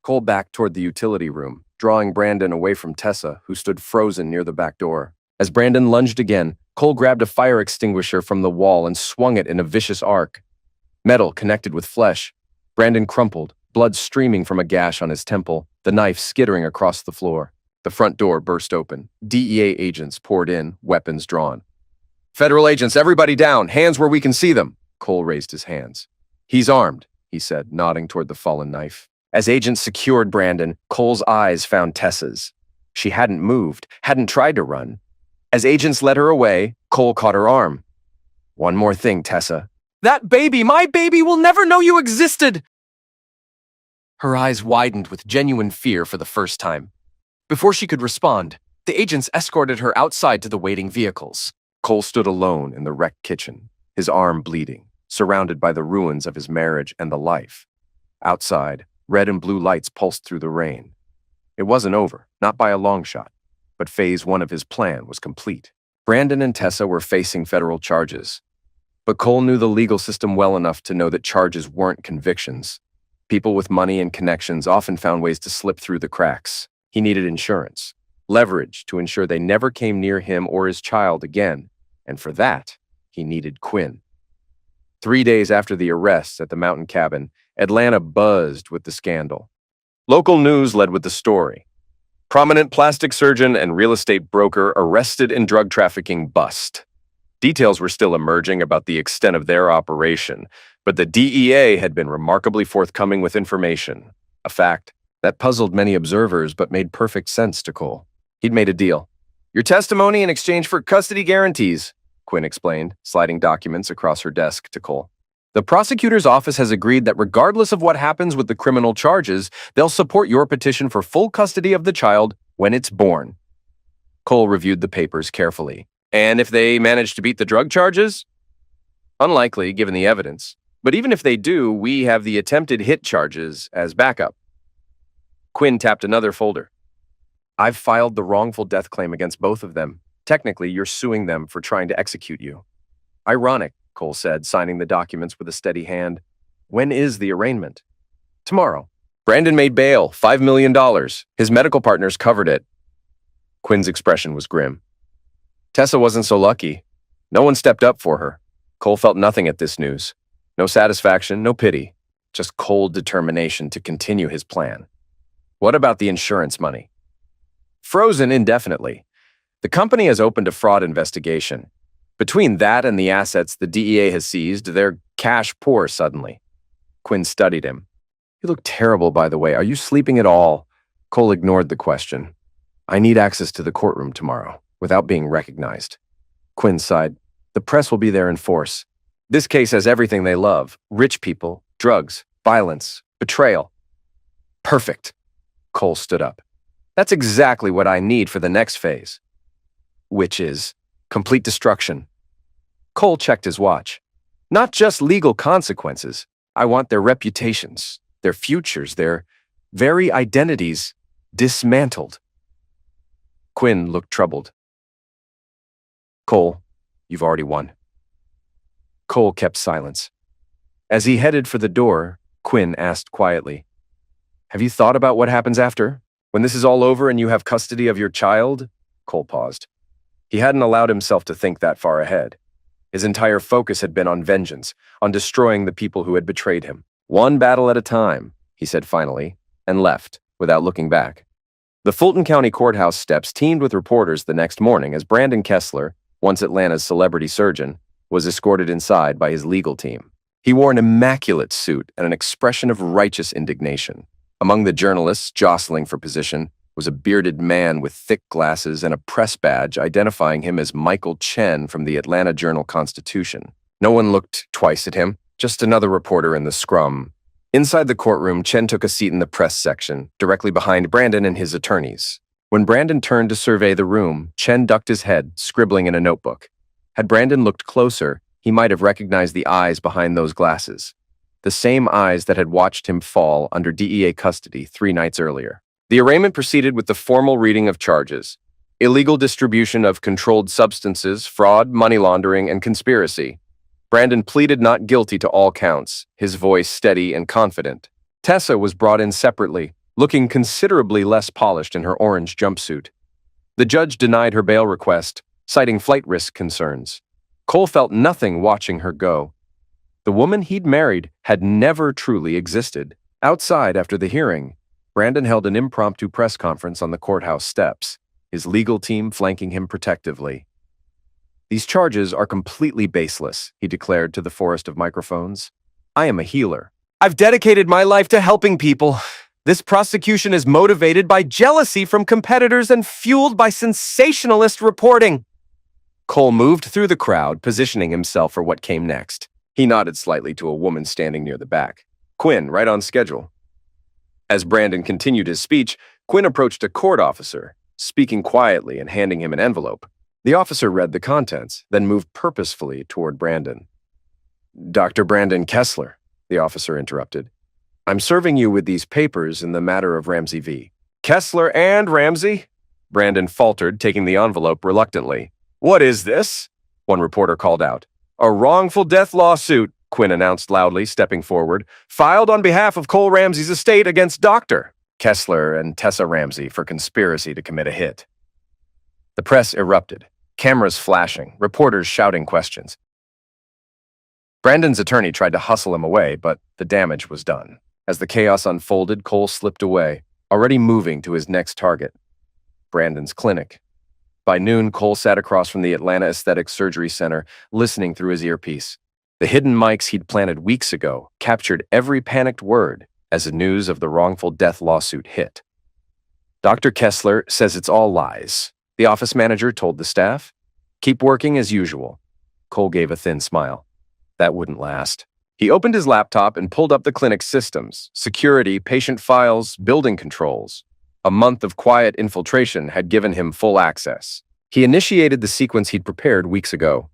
[SPEAKER 1] Cole backed toward the utility room, drawing Brandon away from Tessa, who stood frozen near the back door. As Brandon lunged again, Cole grabbed a fire extinguisher from the wall and swung it in a vicious arc. Metal connected with flesh. Brandon crumpled, blood streaming from a gash on his temple, the knife skittering across the floor. The front door burst open. DEA agents poured in, weapons drawn. Federal agents, everybody down, hands where we can see them. Cole raised his hands. He's armed, he said, nodding toward the fallen knife. As agents secured Brandon, Cole's eyes found Tessa's. She hadn't moved, hadn't tried to run. As agents led her away, Cole caught her arm. One more thing, Tessa. That baby, my baby, will never know you existed! Her eyes widened with genuine fear for the first time. Before she could respond, the agents escorted her outside to the waiting vehicles. Cole stood alone in the wrecked kitchen, his arm bleeding, surrounded by the ruins of his marriage and the life. Outside, red and blue lights pulsed through the rain. It wasn't over, not by a long shot, but phase 1 of his plan was complete. Brandon and Tessa were facing federal charges, but Cole knew the legal system well enough to know that charges weren't convictions. People with money and connections often found ways to slip through the cracks. He needed insurance, leverage to ensure they never came near him or his child again, and for that, he needed Quinn. 3 days after the arrests at the mountain cabin, Atlanta buzzed with the scandal. Local news led with the story. Prominent plastic surgeon and real estate broker arrested in drug trafficking bust. Details were still emerging about the extent of their operation, but the DEA had been remarkably forthcoming with information, a fact that puzzled many observers but made perfect sense to Cole. He'd made a deal. Your testimony in exchange for custody guarantees, Quinn explained, sliding documents across her desk to Cole. The prosecutor's office has agreed that regardless of what happens with the criminal charges, they'll support your petition for full custody of the child when it's born. Cole reviewed the papers carefully. And if they manage to beat the drug charges? Unlikely, given the evidence. But even if they do, we have the attempted hit charges as backup. Quinn tapped another folder. I've filed the wrongful death claim against both of them. Technically, you're suing them for trying to execute you. Ironic, Cole said, signing the documents with a steady hand. When is the arraignment? Tomorrow. Brandon made bail, $5 million. His medical partners covered it. Quinn's expression was grim. Tessa wasn't so lucky. No one stepped up for her. Cole felt nothing at this news. No satisfaction, no pity. Just cold determination to continue his plan. What about the insurance money? Frozen indefinitely. The company has opened a fraud investigation. Between that and the assets the DEA has seized, they're cash poor suddenly. Quinn studied him. You look terrible, by the way. Are you sleeping at all? Cole ignored the question. I need access to the courtroom tomorrow, without being recognized. Quinn sighed. The press will be there in force. This case has everything they love. Rich people, drugs, violence, betrayal. Perfect. Cole stood up. That's exactly what I need for the next phase. Which is complete destruction. Cole checked his watch. Not just legal consequences. I want their reputations, their futures, their very identities dismantled. Quinn looked troubled. Cole, you've already won. Cole kept silence. As he headed for the door, Quinn asked quietly, Have you thought about what happens after? When this is all over and you have custody of your child? Cole paused. He hadn't allowed himself to think that far ahead. His entire focus had been on vengeance, on destroying the people who had betrayed him. One battle at a time, he said finally, and left, without looking back. The Fulton County Courthouse steps teemed with reporters the next morning as Brandon Kessler, once Atlanta's celebrity surgeon, was escorted inside by his legal team. He wore an immaculate suit and an expression of righteous indignation. Among the journalists jostling for position was a bearded man with thick glasses and a press badge identifying him as Michael Chen from the Atlanta Journal-Constitution. No one looked twice at him, just another reporter in the scrum. Inside the courtroom, Chen took a seat in the press section, directly behind Brandon and his attorneys. When Brandon turned to survey the room, Chen ducked his head, scribbling in a notebook. Had Brandon looked closer, he might have recognized the eyes behind those glasses. The same eyes that had watched him fall under DEA custody 3 nights earlier. The arraignment proceeded with the formal reading of charges: illegal distribution of controlled substances, fraud, money laundering, and conspiracy. Brandon pleaded not guilty to all counts, his voice steady and confident. Tessa was brought in separately, looking considerably less polished in her orange jumpsuit. The judge denied her bail request, citing flight risk concerns. Cole felt nothing watching her go. The woman he'd married had never truly existed. Outside, after the hearing, Brandon held an impromptu press conference on the courthouse steps, his legal team flanking him protectively. "These charges are completely baseless," he declared to the forest of microphones. "I am a healer. I've dedicated my life to helping people. This prosecution is motivated by jealousy from competitors and fueled by sensationalist reporting." Cole moved through the crowd, positioning himself for what came next. He nodded slightly to a woman standing near the back. "Quinn, right on schedule." As Brandon continued his speech, Quinn approached a court officer, speaking quietly and handing him an envelope. The officer read the contents, then moved purposefully toward Brandon. "Dr. Brandon Kessler," the officer interrupted. "I'm serving you with these papers in the matter of Ramsey v. Kessler and Ramsey?" Brandon faltered, taking the envelope reluctantly. "What is this?" one reporter called out. "A wrongful death lawsuit," Quinn announced loudly, stepping forward, "filed on behalf of Cole Ramsey's estate against Dr. Kessler and Tessa Ramsey for conspiracy to commit a hit." The press erupted, cameras flashing, reporters shouting questions. Brandon's attorney tried to hustle him away, but the damage was done. As the chaos unfolded, Cole slipped away, already moving to his next target: Brandon's clinic. By noon, Cole sat across from the Atlanta Aesthetic Surgery Center, listening through his earpiece. The hidden mics he'd planted weeks ago captured every panicked word as the news of the wrongful death lawsuit hit. "Dr. Kessler says it's all lies," the office manager told the staff. "Keep working as usual." Cole gave a thin smile. That wouldn't last. He opened his laptop and pulled up the clinic's systems: security, patient files, building controls. A month of quiet infiltration had given him full access. He initiated the sequence he'd prepared weeks ago: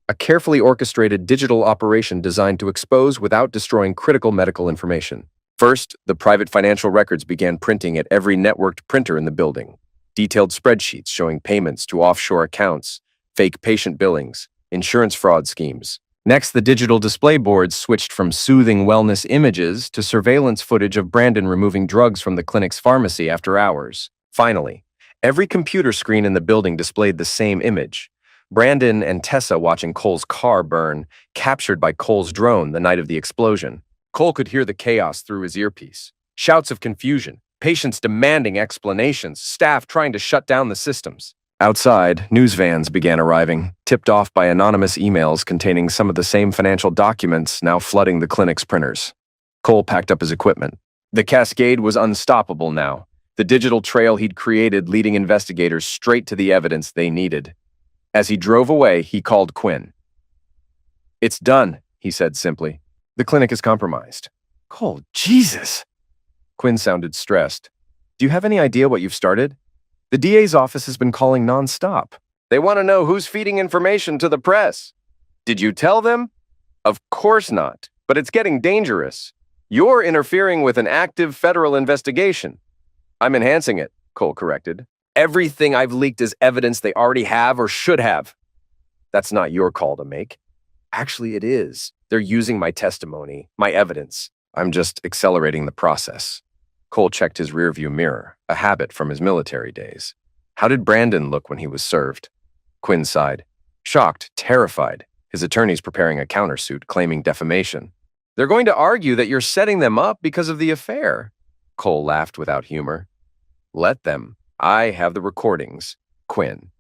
[SPEAKER 1] a carefully orchestrated digital operation designed to expose without destroying critical medical information. First, the private financial records began printing at every networked printer in the building. Detailed spreadsheets showing payments to offshore accounts, fake patient billings, insurance fraud schemes. Next, the digital display boards switched from soothing wellness images to surveillance footage of Brandon removing drugs from the clinic's pharmacy after hours. Finally, every computer screen in the building displayed the same image: Brandon and Tessa watching Cole's car burn, captured by Cole's drone the night of the explosion. Cole could hear the chaos through his earpiece. Shouts of confusion, patients demanding explanations, staff trying to shut down the systems. Outside, news vans began arriving, tipped off by anonymous emails containing some of the same financial documents now flooding the clinic's printers. Cole packed up his equipment. The cascade was unstoppable now, the digital trail he'd created leading investigators straight to the evidence they needed. As he drove away, he called Quinn. "It's done," he said simply. "The clinic is compromised." "Cole, Jesus!" Quinn sounded stressed. "Do you have any idea what you've started? The DA's office has been calling nonstop. They want to know who's feeding information to the press." "Did you tell them?" "Of course not, but it's getting dangerous. You're interfering with an active federal investigation." "I'm enhancing it," Cole corrected. "Everything I've leaked is evidence they already have or should have." "That's not your call to make." "Actually, it is. They're using my testimony, my evidence. I'm just accelerating the process." Cole checked his rearview mirror, a habit from his military days. How did Brandon look when he was served? Quinn sighed. Shocked, terrified, his attorneys preparing a countersuit claiming defamation. "They're going to argue that you're setting them up because of the affair." Cole laughed without humor. Let them. I have the recordings. Quinn.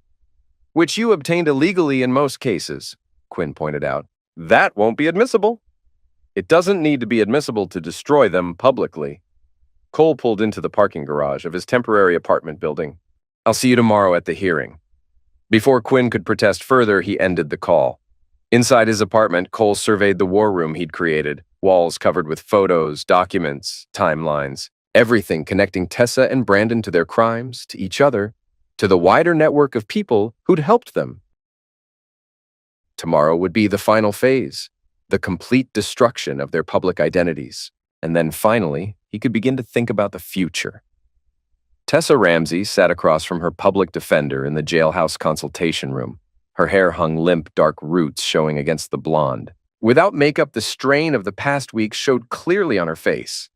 [SPEAKER 1] Which you obtained illegally in most cases, Quinn pointed out. That won't be admissible. It doesn't need to be admissible to destroy them publicly. Cole pulled into the parking garage of his temporary apartment building. I'll see you tomorrow at the hearing. Before Quinn could protest further, he ended the call. Inside his apartment, Cole surveyed the war room he'd created, walls covered with photos, documents, timelines, everything connecting Tessa and Brandon to their crimes, to each other, to the wider network of people who'd helped them. Tomorrow would be the final phase, the complete destruction of their public identities. And then finally, he could begin to think about the future. Tessa Ramsey sat across from her public defender in the jailhouse consultation room. Her hair hung limp, dark roots showing against the blonde. Without makeup, the strain of the past week showed clearly on her face.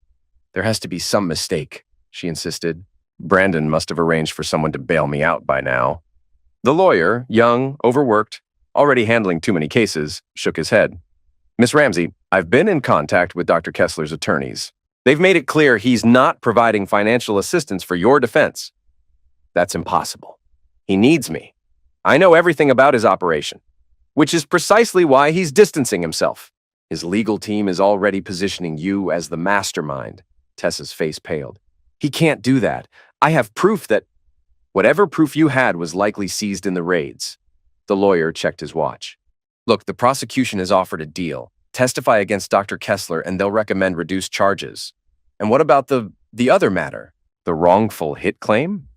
[SPEAKER 1] There has to be some mistake, she insisted. Brandon must have arranged for someone to bail me out by now. The lawyer, young, overworked, already handling too many cases, shook his head. Miss Ramsey, I've been in contact with Dr. Kessler's attorneys. They've made it clear he's not providing financial assistance for your defense. That's impossible. He needs me. I know everything about his operation, which is precisely why he's distancing himself. His legal team is already positioning you as the mastermind. Tessa's face paled. He can't do that. I have proof that whatever proof you had was likely seized in the raids. The lawyer checked his watch. Look, the prosecution has offered a deal. Testify against Dr. Kessler and they'll recommend reduced charges. And what about the other matter? The wrongful hit claim?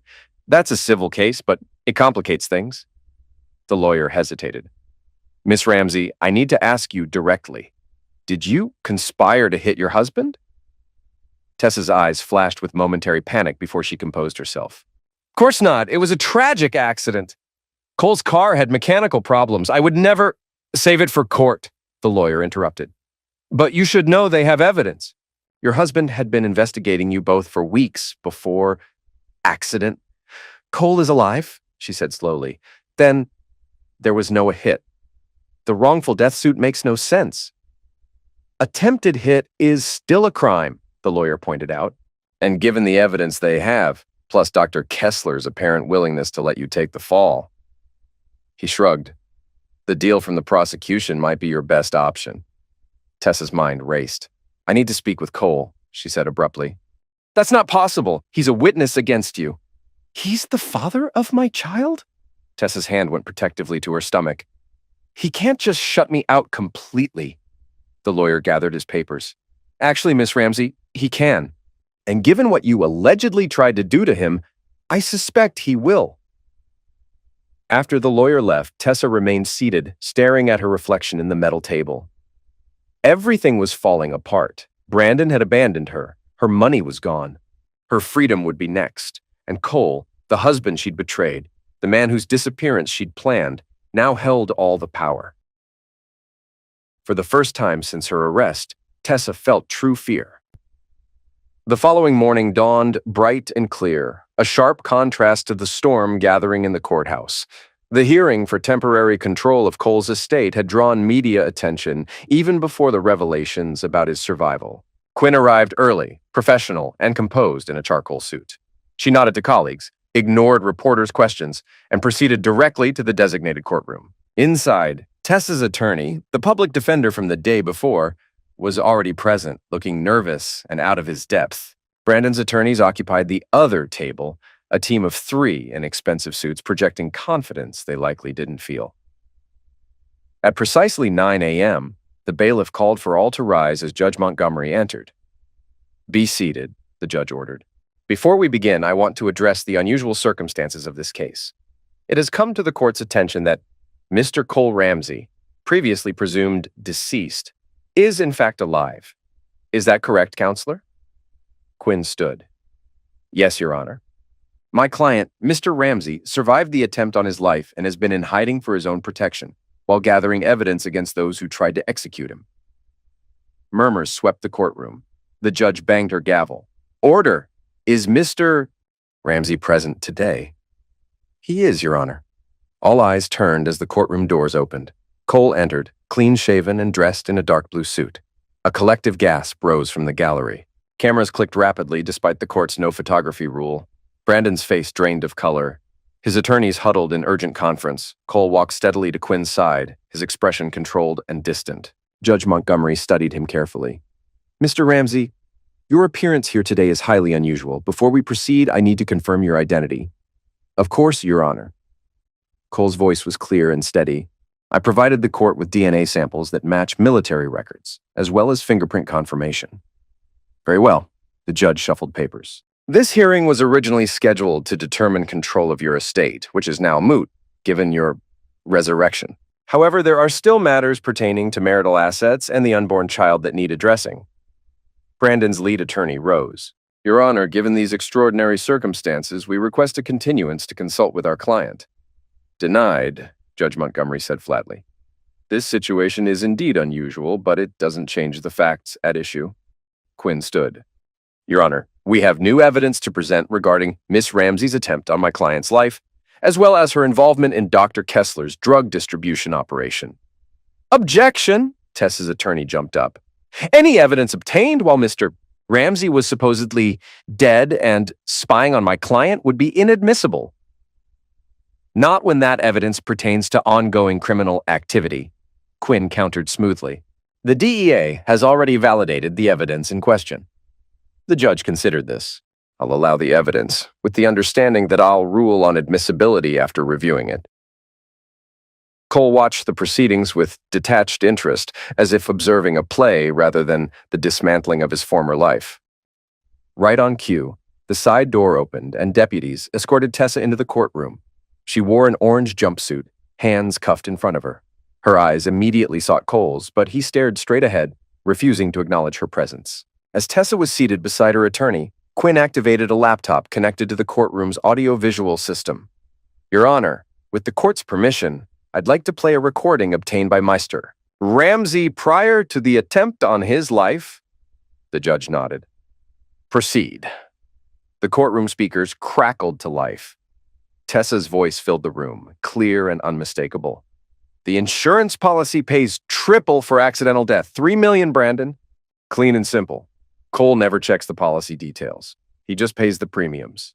[SPEAKER 1] That's a civil case, but it complicates things. The lawyer hesitated. Miss Ramsey, I need to ask you directly. Did you conspire to hit your husband? Tessa's eyes flashed with momentary panic before she composed herself. Of course not. It was a tragic accident. Cole's car had mechanical problems. I would never... Save it for court, the lawyer interrupted. But you should know they have evidence. Your husband had been investigating you both for weeks before accident. Cole is alive, she said slowly. Then there was no hit. The wrongful death suit makes no sense. Attempted hit is still a crime, the lawyer pointed out. And given the evidence they have, plus Dr. Kessler's apparent willingness to let you take the fall. He shrugged. The deal from the prosecution might be your best option. Tessa's mind raced. I need to speak with Cole, she said abruptly. That's not possible. He's a witness against you. He's the father of my child? Tessa's hand went protectively to her stomach. He can't just shut me out completely. The lawyer gathered his papers. Actually, Miss Ramsey, he can. And given what you allegedly tried to do to him, I suspect he will. After the lawyer left, Tessa remained seated, staring at her reflection in the metal table. Everything was falling apart. Brandon had abandoned her. Her money was gone. Her freedom would be next. And Cole, the husband she'd betrayed, the man whose disappearance she'd planned, now held all the power. For the first time since her arrest, Tessa felt true fear. The following morning dawned bright and clear, a sharp contrast to the storm gathering in the courthouse. The hearing for temporary control of Cole's estate had drawn media attention even before the revelations about his survival. Quinn arrived early, professional, and composed in a charcoal suit. She nodded to colleagues, ignored reporters' questions, and proceeded directly to the designated courtroom. Inside, Tessa's attorney, the public defender from the day before, was already present, looking nervous and out of his depth. Brandon's attorneys occupied the other table, a team of 3 in expensive suits projecting confidence they likely didn't feel. At precisely 9 a.m., the bailiff called for all to rise as Judge Montgomery entered. Be seated, the judge ordered. Before we begin, I want to address the unusual circumstances of this case. It has come to the court's attention that Mr. Cole Ramsey, previously presumed deceased, is in fact alive. Is that correct, counselor? Quinn stood. Yes, Your Honor. My client, Mr. Ramsey, survived the attempt on his life and has been in hiding for his own protection, while gathering evidence against those who tried to execute him. Murmurs swept the courtroom. The judge banged her gavel. Order! Is Mr. Ramsey present today? He is, Your Honor. All eyes turned as the courtroom doors opened. Cole entered, clean-shaven and dressed in a dark blue suit. A collective gasp rose from the gallery. Cameras clicked rapidly despite the court's no photography rule. Brandon's face drained of color. His attorneys huddled in urgent conference. Cole walked steadily to Quinn's side, his expression controlled and distant. Judge Montgomery studied him carefully. Mr. Ramsey, your appearance here today is highly unusual. Before we proceed, I need to confirm your identity. Of course, Your Honor. Cole's voice was clear and steady. I provided the court with DNA samples that match military records, as well as fingerprint confirmation. Very well. The judge shuffled papers. This hearing was originally scheduled to determine control of your estate, which is now moot, given your resurrection. However, there are still matters pertaining to marital assets and the unborn child that need addressing. Brandon's lead attorney rose. Your Honor, given these extraordinary circumstances, we request a continuance to consult with our client. Denied, Judge Montgomery said flatly. This situation is indeed unusual, but it doesn't change the facts at issue. Quinn stood. Your Honor, we have new evidence to present regarding Miss Ramsey's attempt on my client's life, as well as her involvement in Dr. Kessler's drug distribution operation. Objection! Tessa's attorney jumped up. Any evidence obtained while Mr. Ramsey was supposedly dead and spying on my client would be inadmissible. Not when that evidence pertains to ongoing criminal activity, Quinn countered smoothly. The DEA has already validated the evidence in question. The judge considered this. I'll allow the evidence, with the understanding that I'll rule on admissibility after reviewing it. Cole watched the proceedings with detached interest, as if observing a play rather than the dismantling of his former life. Right on cue, the side door opened and deputies escorted Tessa into the courtroom. She wore an orange jumpsuit, hands cuffed in front of her. Her eyes immediately sought Cole's, but he stared straight ahead, refusing to acknowledge her presence. As Tessa was seated beside her attorney, Quinn activated a laptop connected to the courtroom's audio-visual system. Your Honor, with the court's permission, I'd like to play a recording obtained by Meister Ramsey prior to the attempt on his life. The judge nodded. Proceed. The courtroom speakers crackled to life. Tessa's voice filled the room, clear and unmistakable. The insurance policy pays triple for accidental death. $3 million, Brandon. Clean and simple. Cole never checks the policy details. He just pays the premiums.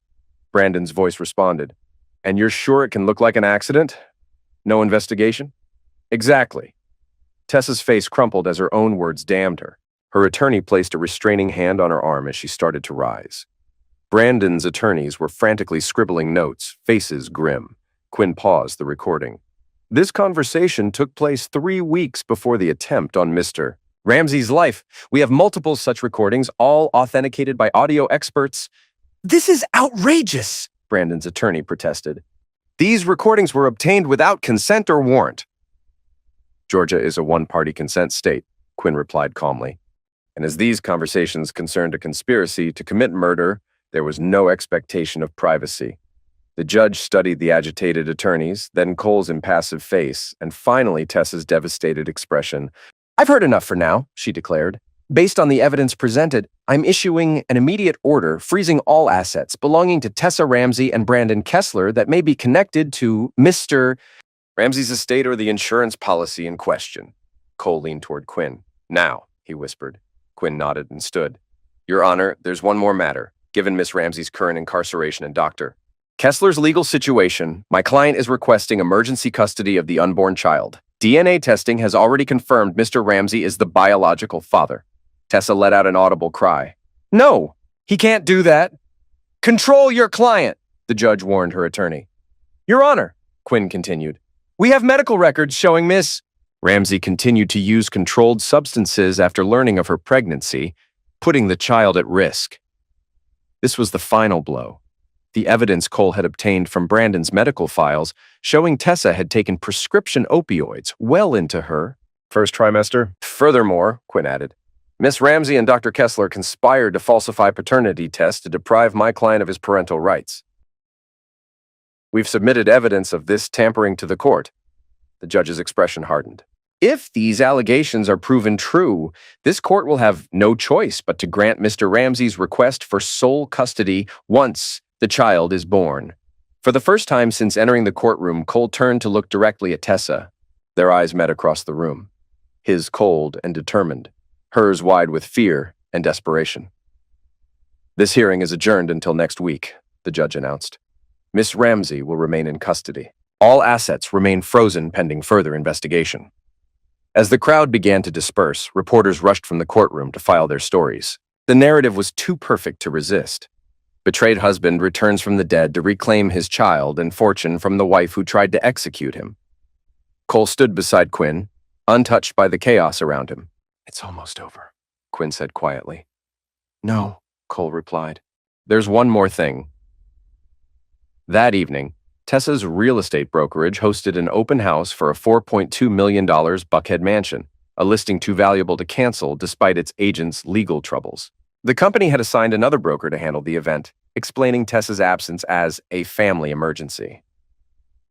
[SPEAKER 1] Brandon's voice responded. And you're sure it can look like an accident? No investigation? Exactly. Tessa's face crumpled as her own words damned her. Her attorney placed a restraining hand on her arm as she started to rise. Brandon's attorneys were frantically scribbling notes, faces grim. Quinn paused the recording. This conversation took place 3 weeks before the attempt on Mr. Ramsey's life. We have multiple such recordings, all authenticated by audio experts. This is outrageous, Brandon's attorney protested. These recordings were obtained without consent or warrant. Georgia is a one-party consent state, Quinn replied calmly. And as these conversations concerned a conspiracy to commit murder, there was no expectation of privacy. The judge studied the agitated attorneys, then Cole's impassive face, and finally Tessa's devastated expression. I've heard enough for now, she declared. Based on the evidence presented, I'm issuing an immediate order freezing all assets belonging to Tessa Ramsey and Brandon Kessler that may be connected to Mr. Ramsey's estate or the insurance policy in question. Cole leaned toward Quinn. Now, he whispered. Quinn nodded and stood. Your Honor, there's one more matter, given Miss Ramsey's current incarceration and Dr. Kessler's legal situation. My client is requesting emergency custody of the unborn child. DNA testing has already confirmed Mr. Ramsey is the biological father. Tessa let out an audible cry. No, he can't do that. Control your client, the judge warned her attorney. Your Honor, Quinn continued, we have medical records showing Miss Ramsey continued to use controlled substances after learning of her pregnancy, putting the child at risk. This was the final blow. The evidence Cole had obtained from Brandon's medical files showing Tessa had taken prescription opioids well into her first trimester. Furthermore, Quinn added, Miss Ramsey and Dr. Kessler conspired to falsify paternity tests to deprive my client of his parental rights. We've submitted evidence of this tampering to the court. The judge's expression hardened. If these allegations are proven true, this court will have no choice but to grant Mr. Ramsey's request for sole custody once the child is born. For the first time since entering the courtroom, Cole turned to look directly at Tessa. Their eyes met across the room. His cold and determined, hers wide with fear and desperation. This hearing is adjourned until next week. the judge announced. Miss Ramsey will remain in custody. All assets remain frozen pending further investigation. As the crowd began to disperse, reporters rushed from the courtroom to file their stories. The narrative was too perfect to resist. Betrayed husband returns from the dead to reclaim his child and fortune from the wife who tried to execute him. Cole stood beside Quinn, untouched by the chaos around him. "It's almost over," Quinn said quietly. "No," Cole replied. "There's one more thing." That evening, Tessa's real estate brokerage hosted an open house for a $4.2 million Buckhead mansion, a listing too valuable to cancel despite its agent's legal troubles. The company had assigned another broker to handle the event, explaining Tessa's absence as a family emergency.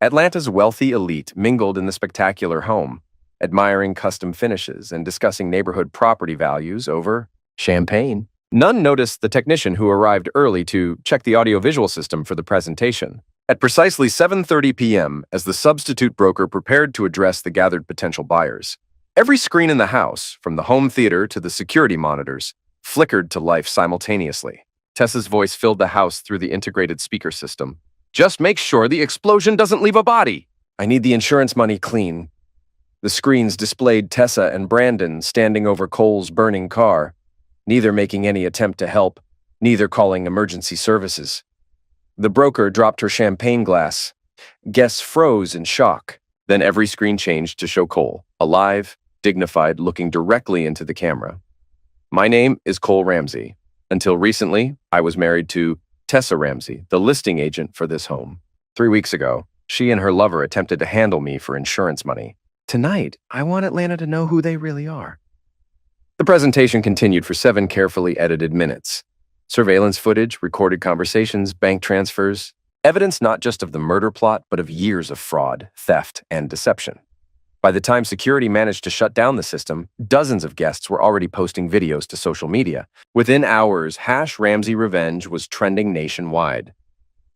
[SPEAKER 1] Atlanta's wealthy elite mingled in the spectacular home, admiring custom finishes and discussing neighborhood property values over champagne. None noticed the technician who arrived early to check the audiovisual system for the presentation. At precisely 7:30 p.m., as the substitute broker prepared to address the gathered potential buyers, every screen in the house, from the home theater to the security monitors, flickered to life simultaneously. Tessa's voice filled the house through the integrated speaker system. "Just make sure the explosion doesn't leave a body. I need the insurance money clean." The screens displayed Tessa and Brandon standing over Cole's burning car, neither making any attempt to help, neither calling emergency services. The broker dropped her champagne glass. Guests froze in shock. Then every screen changed to show Cole, alive, dignified, looking directly into the camera. "My name is Cole Ramsey. Until recently, I was married to Tessa Ramsey, the listing agent for this home. 3 weeks ago, she and her lover attempted to handle me for insurance money. Tonight, I want Atlanta to know who they really are." The presentation continued for 7 carefully edited minutes. Surveillance footage, recorded conversations, bank transfers, evidence not just of the murder plot, but of years of fraud, theft, and deception. By the time security managed to shut down the system, dozens of guests were already posting videos to social media. Within hours, #Ramsey Revenge was trending nationwide.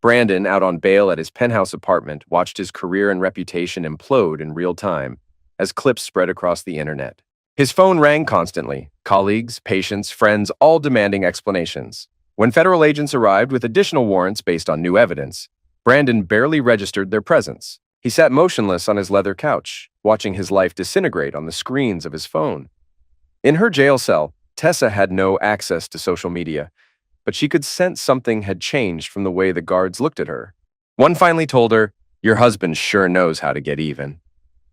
[SPEAKER 1] Brandon, out on bail at his penthouse apartment, watched his career and reputation implode in real time as clips spread across the internet. His phone rang constantly, colleagues, patients, friends, all demanding explanations. When federal agents arrived with additional warrants based on new evidence, Brandon barely registered their presence. He sat motionless on his leather couch, watching his life disintegrate on the screens of his phone. In her jail cell, Tessa had no access to social media, but she could sense something had changed from the way the guards looked at her. One finally told her, "Your husband sure knows how to get even."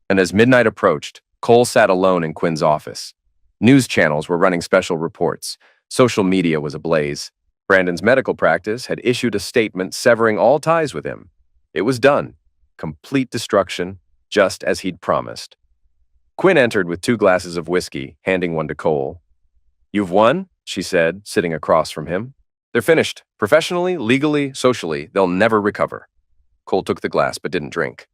[SPEAKER 1] And as midnight approached, Cole sat alone in Quinn's office. News channels were running special reports. Social media was ablaze. Brandon's medical practice had issued a statement severing all ties with him. It was done. Complete destruction, just as he'd promised. Quinn entered with 2 glasses of whiskey, handing one to Cole. "You've won," she said, sitting across from him. "They're finished. Professionally, legally, socially, they'll never recover." Cole took the glass but didn't drink.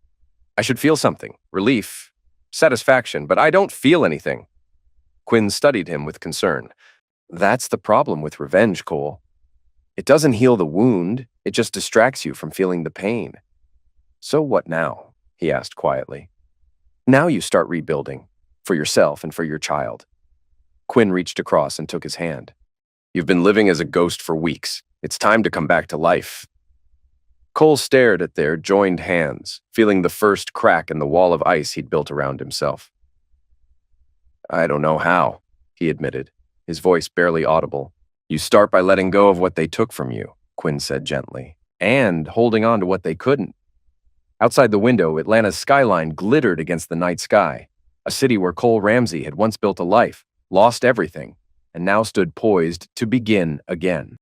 [SPEAKER 1] "I should feel something. Relief. Satisfaction, but I don't feel anything." Quinn studied him with concern. "That's the problem with revenge, Cole. It doesn't heal the wound, it just distracts you from feeling the pain." "So what now?" he asked quietly. "Now you start rebuilding, for yourself and for your child." Quinn reached across and took his hand. "You've been living as a ghost for weeks. It's time to come back to life." Cole stared at their joined hands, feeling the first crack in the wall of ice he'd built around himself. "I don't know how," he admitted, his voice barely audible. "You start by letting go of what they took from you," Quinn said gently, "and holding on to what they couldn't." Outside the window, Atlanta's skyline glittered against the night sky, a city where Cole Ramsey had once built a life, lost everything, and now stood poised to begin again.